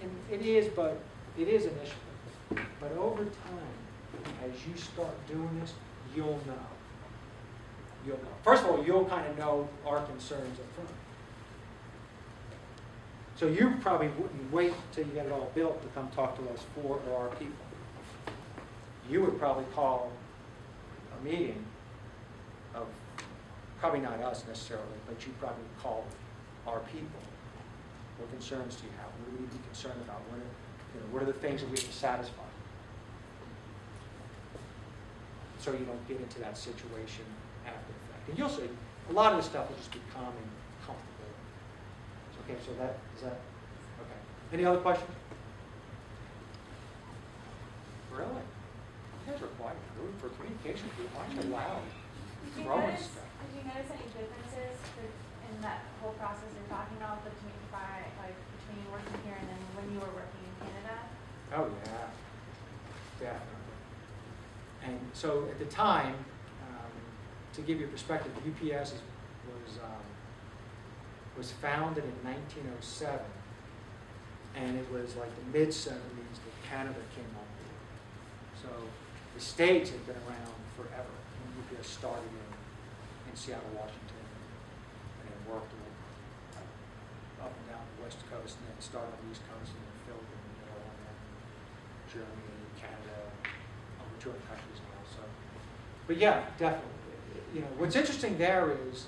And it is, but it is initially. But over time, as you start doing this, you'll know. You'll know. First of all, you'll kind of know our concerns up front. So you probably wouldn't wait until you get it all built to come talk to us for or our people. You would probably call a meeting of, probably not us necessarily, but you'd probably call our people. What concerns do you have? What do we need to be concerned about? What are the things that we have to satisfy? So you don't get into that situation after the fact. And you'll see, a lot of this stuff will just be calm and comfortable. Okay, so is that, okay. Any other questions? Really? You guys are quiet. For communication people, why are you loud? Did you notice any differences in that whole process you're talking about between working here and then when you were working in Canada? Oh yeah, definitely. And so at the time, to give you a perspective, UPS was founded in 1907, and it was like the mid-70s that Canada came on board. So the States had been around forever. When UPS started in Seattle, Washington, and it worked up and down the West Coast, and then it started on the East Coast, and then filled in the middle, and then Germany, Canada, over 200 countries now. So, but yeah, definitely. What's interesting there is,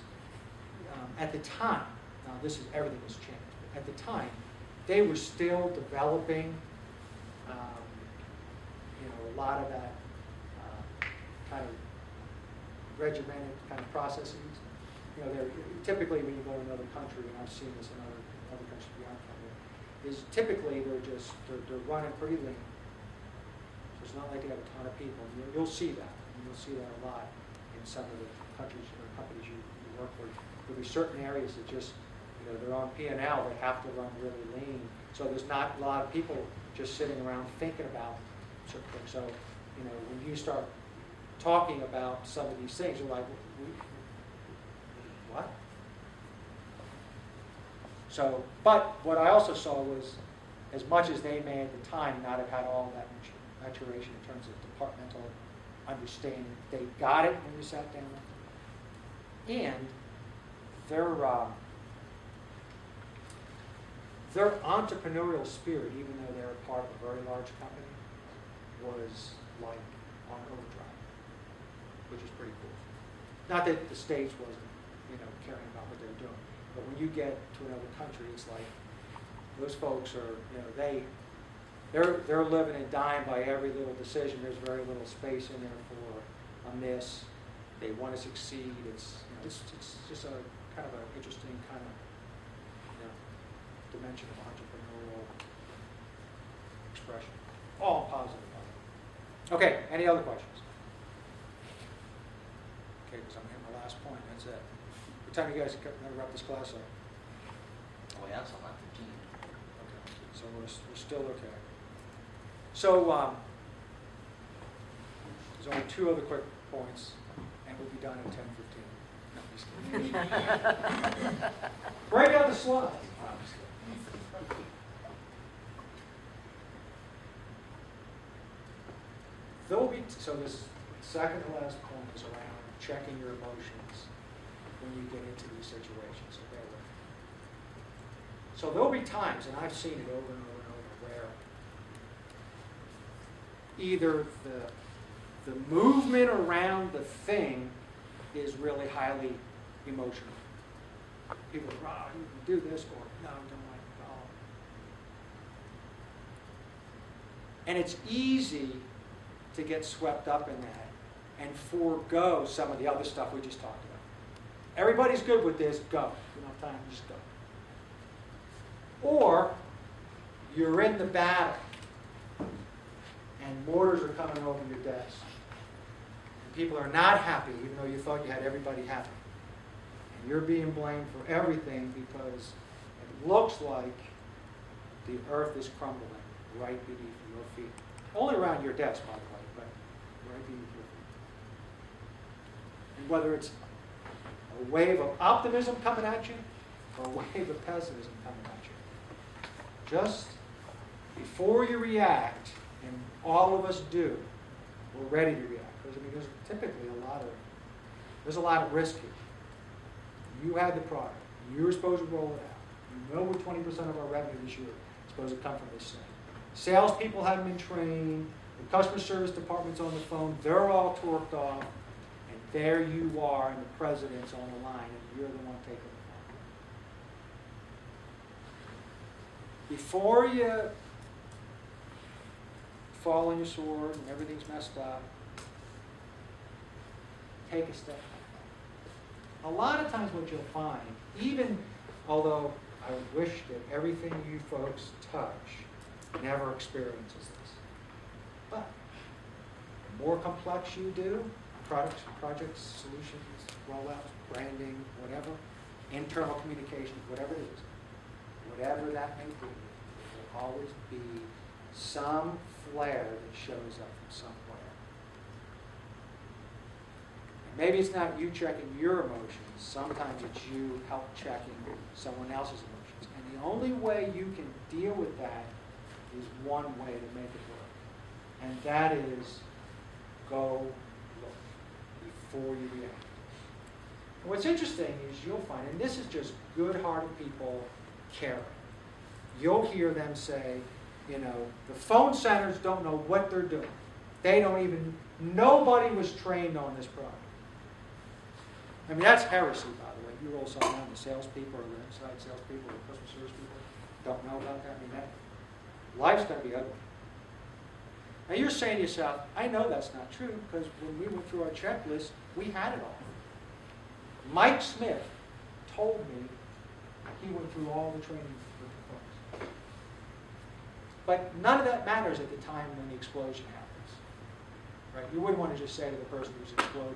at the time, now everything has changed, but at the time, they were still developing, a lot of that kind of regimented kind of processes. Typically when you go to another country, and I've seen this in other countries beyond Canada, is typically they're running pretty lean. So it's not like they have a ton of people. You'll see that. You'll see that a lot in some of the countries or companies you work for. There'll be certain areas that just, they're on P&L, they have to run really lean. So there's not a lot of people just sitting around thinking about certain things. So, when you start talking about some of these things, you're like, what? So, but what I also saw was, as much as they may at the time not have had all that maturation in terms of departmental understanding, they got it when we sat down. And their entrepreneurial spirit, even though they're a part of a very large company, was like on overdrive, which is pretty cool. Not that the States wasn't, caring about what they were doing, but when you get to another country, it's like those folks are, they're living and dying by every little decision. There's very little space in there for a miss. They want to succeed. It's just a kind of an interesting kind of dimension of entrepreneurial expression. All positive. Okay, any other questions? Okay, because I'm hitting my last point. That's it. What time do you guys wrap this class up? Oh yeah, something like 15. Okay, so we're still okay. So there's only two other quick points, and we'll be done at 10:15. No, I'm just kidding. Break out the slides. So this second to last point is around checking your emotions when you get into these situations. So bear with me. So there'll be times, and I've seen it over and over and over, where either the movement around the thing is really highly emotional. People are, oh, you can do this, or no, don't like it at all. And it's easy to get swept up in that and forego some of the other stuff we just talked about. Everybody's good with this, go. You don't have time, just go. Or you're in the battle and mortars are coming over your desk. And people are not happy, even though you thought you had everybody happy. And you're being blamed for everything because it looks like the earth is crumbling right beneath your feet. Only around your desk, by the way, but right beneath your feet. And whether it's a wave of optimism coming at you or a wave of pessimism coming at you, just before you react, and all of us do, we're ready to react. Because there's typically there's a lot of risk here. You had the product. You were supposed to roll it out. You know we're 20% of our revenue this year is supposed to come from this thing. Salespeople haven't been trained. The customer service department's on the phone. They're all torqued off. And there you are, and the president's on the line, and you're the one taking the phone. Before you fall on your sword and everything's messed up, take a step back. A lot of times what you'll find, even although I wish that everything you folks touch never experiences this, but the more complex you do, products, projects, solutions, rollouts, branding, whatever, internal communications, whatever it is, whatever that may be, there will always be some flare that shows up from somewhere. Maybe it's not you checking your emotions. Sometimes it's you help checking someone else's emotions. And the only way you can deal with that is one way to make it work. And that is go look before you react. And what's interesting is you'll find, and this is just good-hearted people caring. You'll hear them say, the phone centers don't know what they're doing. Nobody was trained on this product. I mean, that's heresy, by the way. You roll something out, the salespeople or the inside salespeople or the customer service people don't know about that. I mean, life's going to be ugly. Now, you're saying to yourself, I know that's not true, because when we went through our checklist, we had it all. Mike Smith told me he went through all the training with the folks. But none of that matters at the time when the explosion happens. Right? You wouldn't want to just say to the person who's exploding,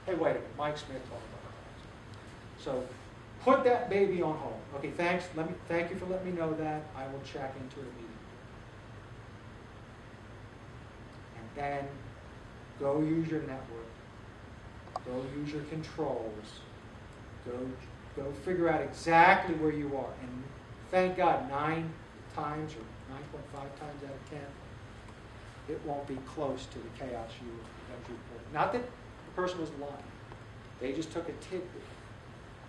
hey, wait a minute, Mike Smith told me about that. So put that baby on hold. Okay, thanks. Thank you for letting me know that. I will check into it immediately. And then go use your network. Go use your controls. Go figure out exactly where you are. And thank God, 9 times or 9.5 times out of 10, it won't be close to the chaos you reported. Not that the person was lying. They just took a tidbit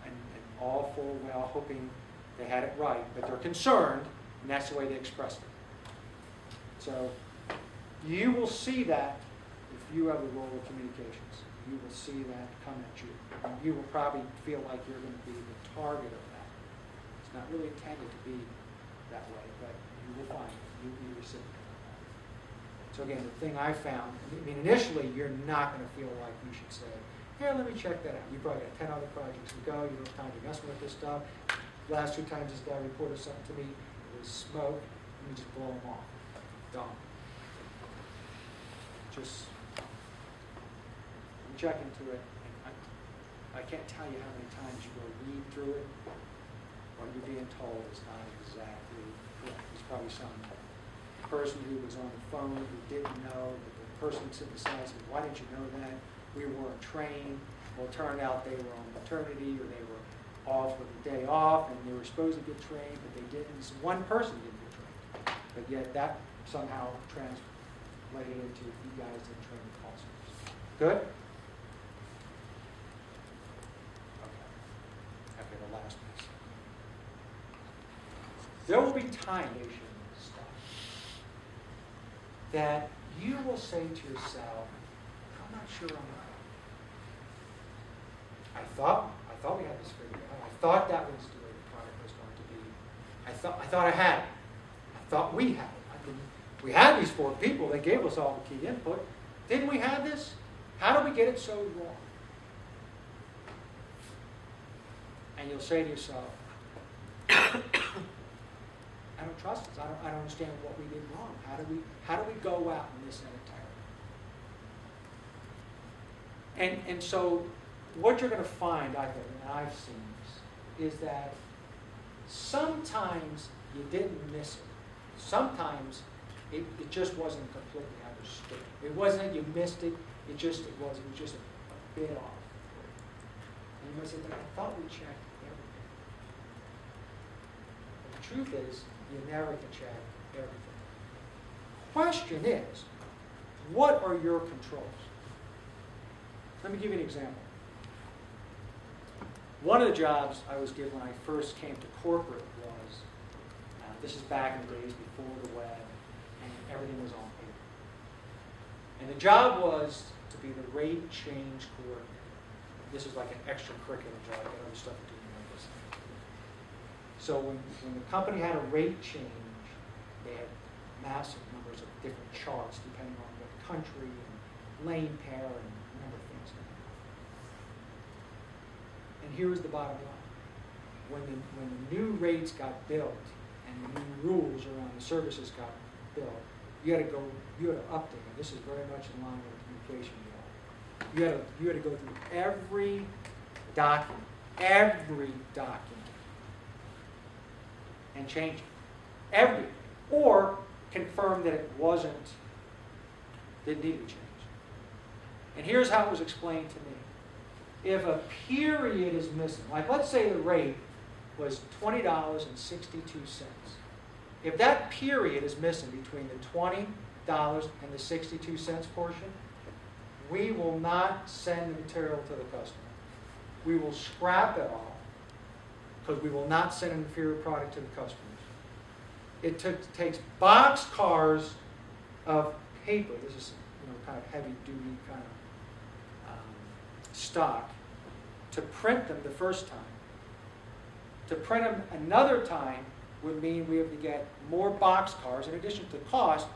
and all full well hoping they had it right, but they're concerned, and that's the way they expressed it. So you will see that if you have the role of communications. You will see that come at you. And you will probably feel like you're going to be the target of that. It's not really intended to be that way, but you will find it. You'll be the recipient of that. So again, the thing I found, initially you're not going to feel like you should say, here, let me check that out. You probably got 10 other projects to go. You don't have time to mess with this stuff. Last 2 times this guy reported something to me, it was smoke. Let me just blow them off. Done. Just check into it. And I can't tell you how many times you go read through it. What you're being told is not exactly correct. It's probably some person who was on the phone who didn't know, that the person synthesized it. Why didn't you know that? We weren't trained. Well, it turned out they were on maternity or they were off with a day off and they were supposed to get trained, but they didn't. One person didn't get trained. But yet that somehow translated into you guys didn't train the call centers. Good? Okay. There will be time, stuff, that you will say to yourself, I'm not sure I'm right. I thought we had this figured out. I thought that was the way the product was going to be. I thought I had it. I thought we had it. We had these 4 people. They gave us all the key input. Didn't we have this? How did we get it so wrong? And you'll say to yourself, I don't trust this. I don't understand what we did wrong. How do we go out and miss that entirely? And so what you're going to find, I think, and I've seen this, is that sometimes you didn't miss it. Sometimes it just wasn't completely understood. It wasn't that you missed it. It was just a bit off. And you might say, I thought we checked everything. But the truth is, you never can check everything. Question is, what are your controls? Let me give you an example. One of the jobs I was given when I first came to corporate was, this is back in the days before the web, and everything was on paper. And the job was to be the rate change coordinator. This is like an extracurricular job, I got other stuff to do like this. So when the company had a rate change, they had massive numbers of different charts depending on what country and lane pair and a number of things. And here's the bottom line. When the new rates got built and the new rules around the services got built, you had to update them. This is very much in line with the communication model. You had to go through every document, and change it. Or confirm that it didn't need to change. And here's how it was explained to me. If a period is missing, like let's say the rate was $20.62. If that period is missing between the $20 and the 62 cents portion, we will not send the material to the customer. We will scrap it all because we will not send an inferior product to the customers. It takes box cars of paper. This is kind of heavy duty kind of stock to print them the first time. To print them another time would mean we have to get more box cars. In addition to cost,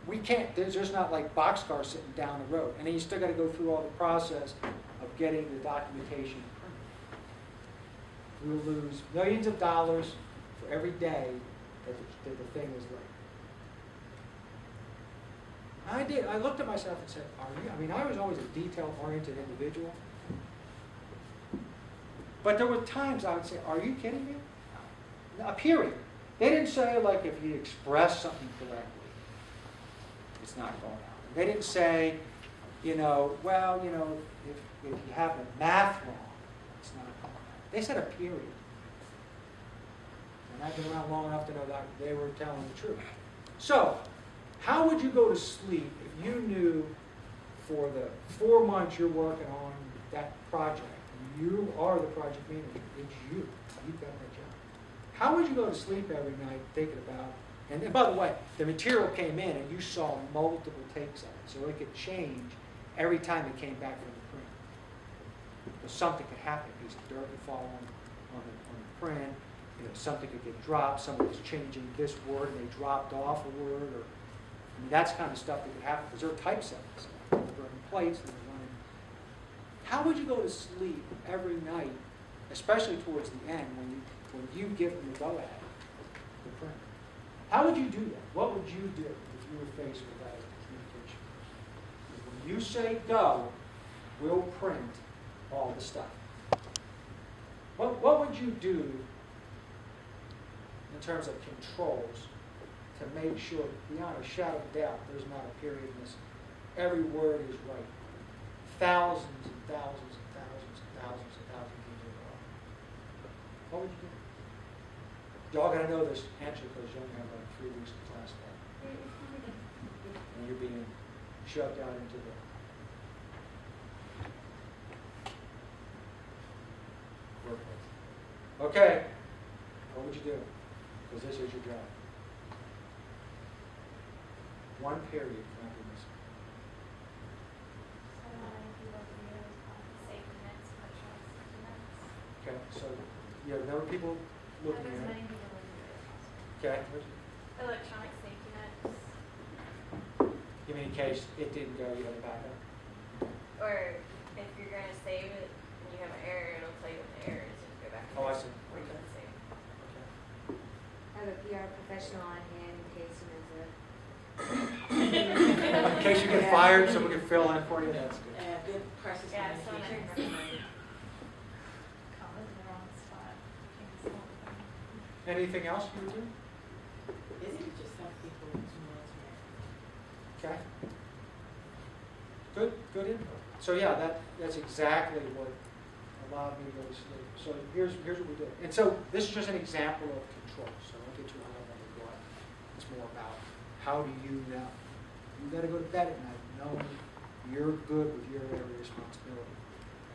we can't, there's just not like box cars sitting down the road. And then you still got to go through all the process of getting the documentation printed. We will lose millions of dollars for every day that the thing was late. I looked at myself and said, I was always a detail-oriented individual. But there were times I would say, are you kidding me? A period. They didn't say, like, if you express something correctly, it's not going out. They didn't say, if you have the math wrong, it's not going out. They said a period. And I've been around long enough to know that they were telling the truth. So, how would you go to sleep if you knew for the 4 months you're working on that project, and you are the project manager, it's you. You've got that job. How would you go to sleep every night thinking about, and by the way, the material came in and you saw multiple takes of it, so it could change every time it came back from the print. Well, something could happen. A piece of dirt could fall on the print. Something could get dropped. Somebody was changing this word and they dropped off a word. That's the kind of stuff that could happen because there are typesettings. They're in place and they're running. How would you go to sleep every night, especially towards the end when you give them the go-ahead, the print? How would you do that? What would you do if you were faced with that communication? When you say go, we'll print all the stuff. What would you do in terms of controls to make sure, beyond a shadow of doubt, there's not a period missing? Every word is right. Thousands and thousands and thousands and thousands and thousands of things are wrong. What would you do? Y'all got to know this answer because you only have like 3 weeks of class left. And you're being shoved out into the workplace. Okay, what would you do? because this is your job. One period, not be missing. So how many people do you safety nets, electronic safety nets? Okay, so you have a number of people How looking as at many it. people would you do it possible? Okay, Electronic safety nets, give me in case it didn't go, you have a backup. Or if you're going to save it and you have an error, it'll tell you what the error is and go back. Oh, I see. Where you Okay. can save. Okay. Have a PR professional on hand in case there's a. In case you get fired, someone can fill in for you, that's good. Good crisis yeah, so communication. commas in the wrong spot. Change the whole thing. Anything else you would do? Is it just some people to know? Okay. Good input. So yeah, that's exactly what allowed me to go to sleep. So here's what we did. And so this is just an example of control. So I'll get you a high level what. It's more about how do you know. You got to go to bed at night knowing you're good with your area of responsibility.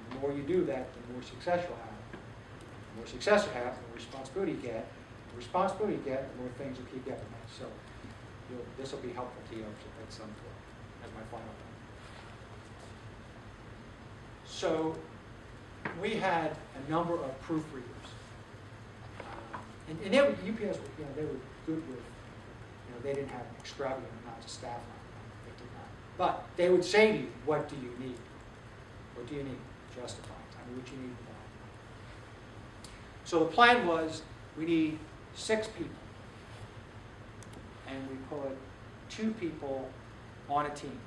And the more you do that, the more success you'll have. The more success you have, the more responsibility you get. The responsibility you get, the more things you keep getting. So this will be helpful to you at some point as my final point. So we had a number of proofreaders. And they were, UPS, they were good with, they didn't have extravagant amounts of staff on them. They did not. But they would say to you, what do you need? What do you need? Justify. Tell me what you need. So the plan was, we need 6 people. And we put 2 people on a team.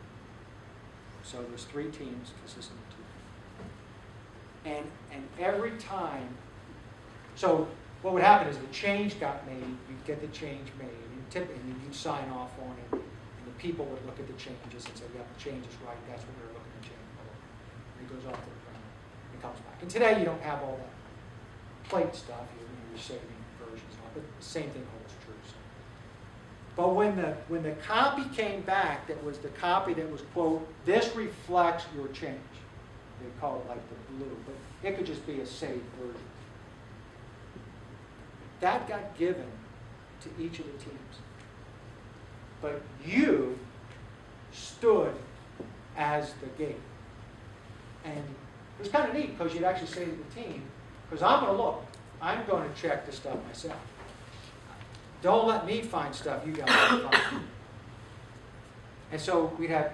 So there's 3 teams consisting of 2. And every time, so what would happen is the change got made, you'd get the change made, and you'd sign off on it, and the people would look at the changes and say, yeah, the change is right, that's what we're looking to change. And it goes off to the printer, and it comes back. And today you don't have all that plate stuff, you're saving versions and all, but the same thing holds true. So. But when the copy came back, that was the copy that was, quote, this reflects your change. They call it like the blue, but it could just be a saved version. That got given to each of the teams. But you stood as the gate. And it was kind of neat because you'd actually say to the team, because I'm going to look, I'm going to check the stuff myself. Don't let me find stuff you guys can find. And so we'd have,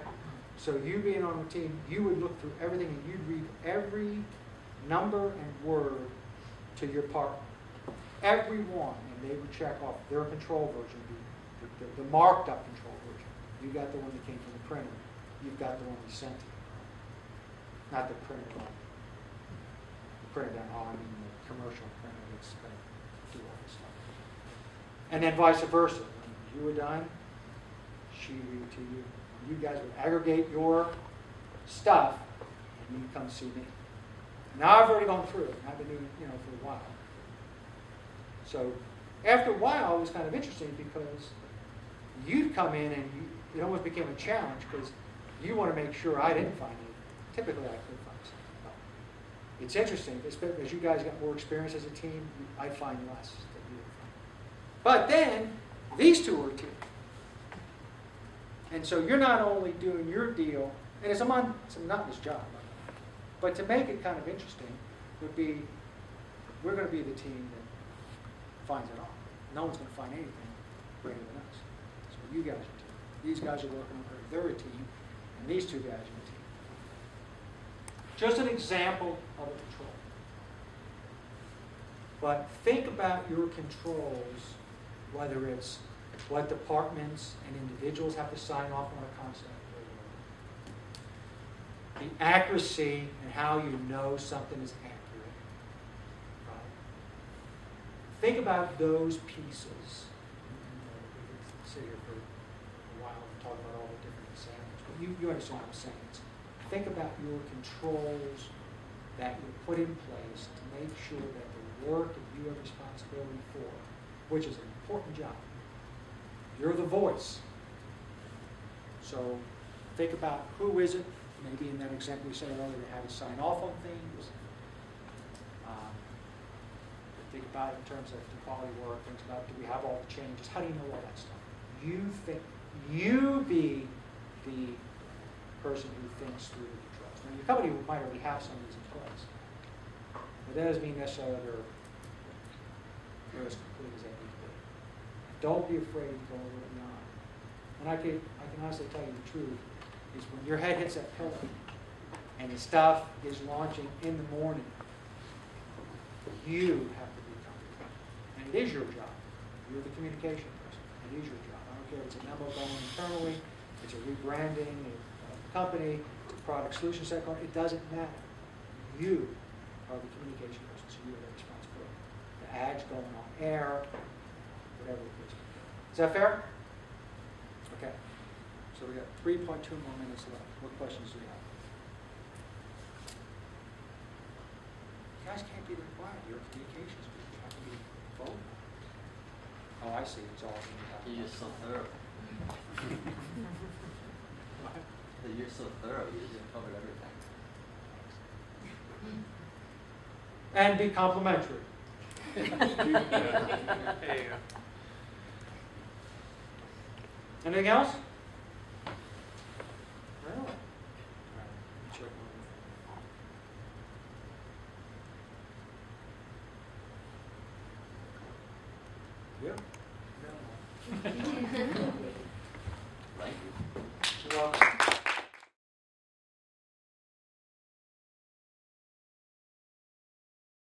so you being on the team, you would look through everything and you'd read every number and word to your partner. Every one, and they would check off their control version, the marked up control version. You got the one that came from the printer. You've got the one we sent to you. Not the printer one. The printer down hall, I mean the commercial printer that's going to do all this stuff. And then vice versa. When you were done, she read it to you. You guys would aggregate your stuff, and you'd come see me. Now I've already gone through it, and I've been doing it, for a while. So after a while, it was kind of interesting because you'd come in and it almost became a challenge because you want to make sure I didn't find it. Typically, I could find something. But it's interesting, as you guys got more experience as a team, I find less that you would find. But then, these 2 are a team. And so you're not only doing your deal, and it's a monotonous job, but to make it kind of interesting would be, we're going to be the team that finds it all. No one's going to find anything greater than us. So you guys are a team. These guys are working on her. They're a team. And these 2 guys are a team. Just an example of a control. But think about your controls, whether it's what departments and individuals have to sign off on a concept. The accuracy and how you know something is accurate. Think about those pieces. We could sit here for a while and talk about all the different examples, but you understand what I'm saying. Think about your controls that you put in place to make sure that the work that you have responsibility for, which is an important job, you're the voice. So think about who is it. Maybe in that example we said earlier, they have to sign off on things. Think about in terms of the quality work, things about do we have all the changes, how do you know all that stuff? You be the person who thinks through the controls. Now, your company might already have some of these in place, but that doesn't mean necessarily they're as complete as they need to be. Don't be afraid to go a little beyond. And I can honestly tell you the truth, is when your head hits that pillow and the stuff is launching in the morning, you have to be comfortable. And it is your job. You're the communication person. It is your job. I don't care if it's a memo going internally, it's a rebranding of the company, it's a product solution set going, it doesn't matter. You are the communication person, so you have that responsibility. The ads going on air, whatever it is. Is that fair? Okay. So we got 3.2 more minutes left. What questions do we have? You guys can't be that quiet. You're communications people. You have to be bold. Oh, I see. It's all in the You're just so thorough. You're so thorough. You just covered everything. And be complimentary. There you go. Anything else? Really? All right. Check one. Yeah. Thank you. You're welcome.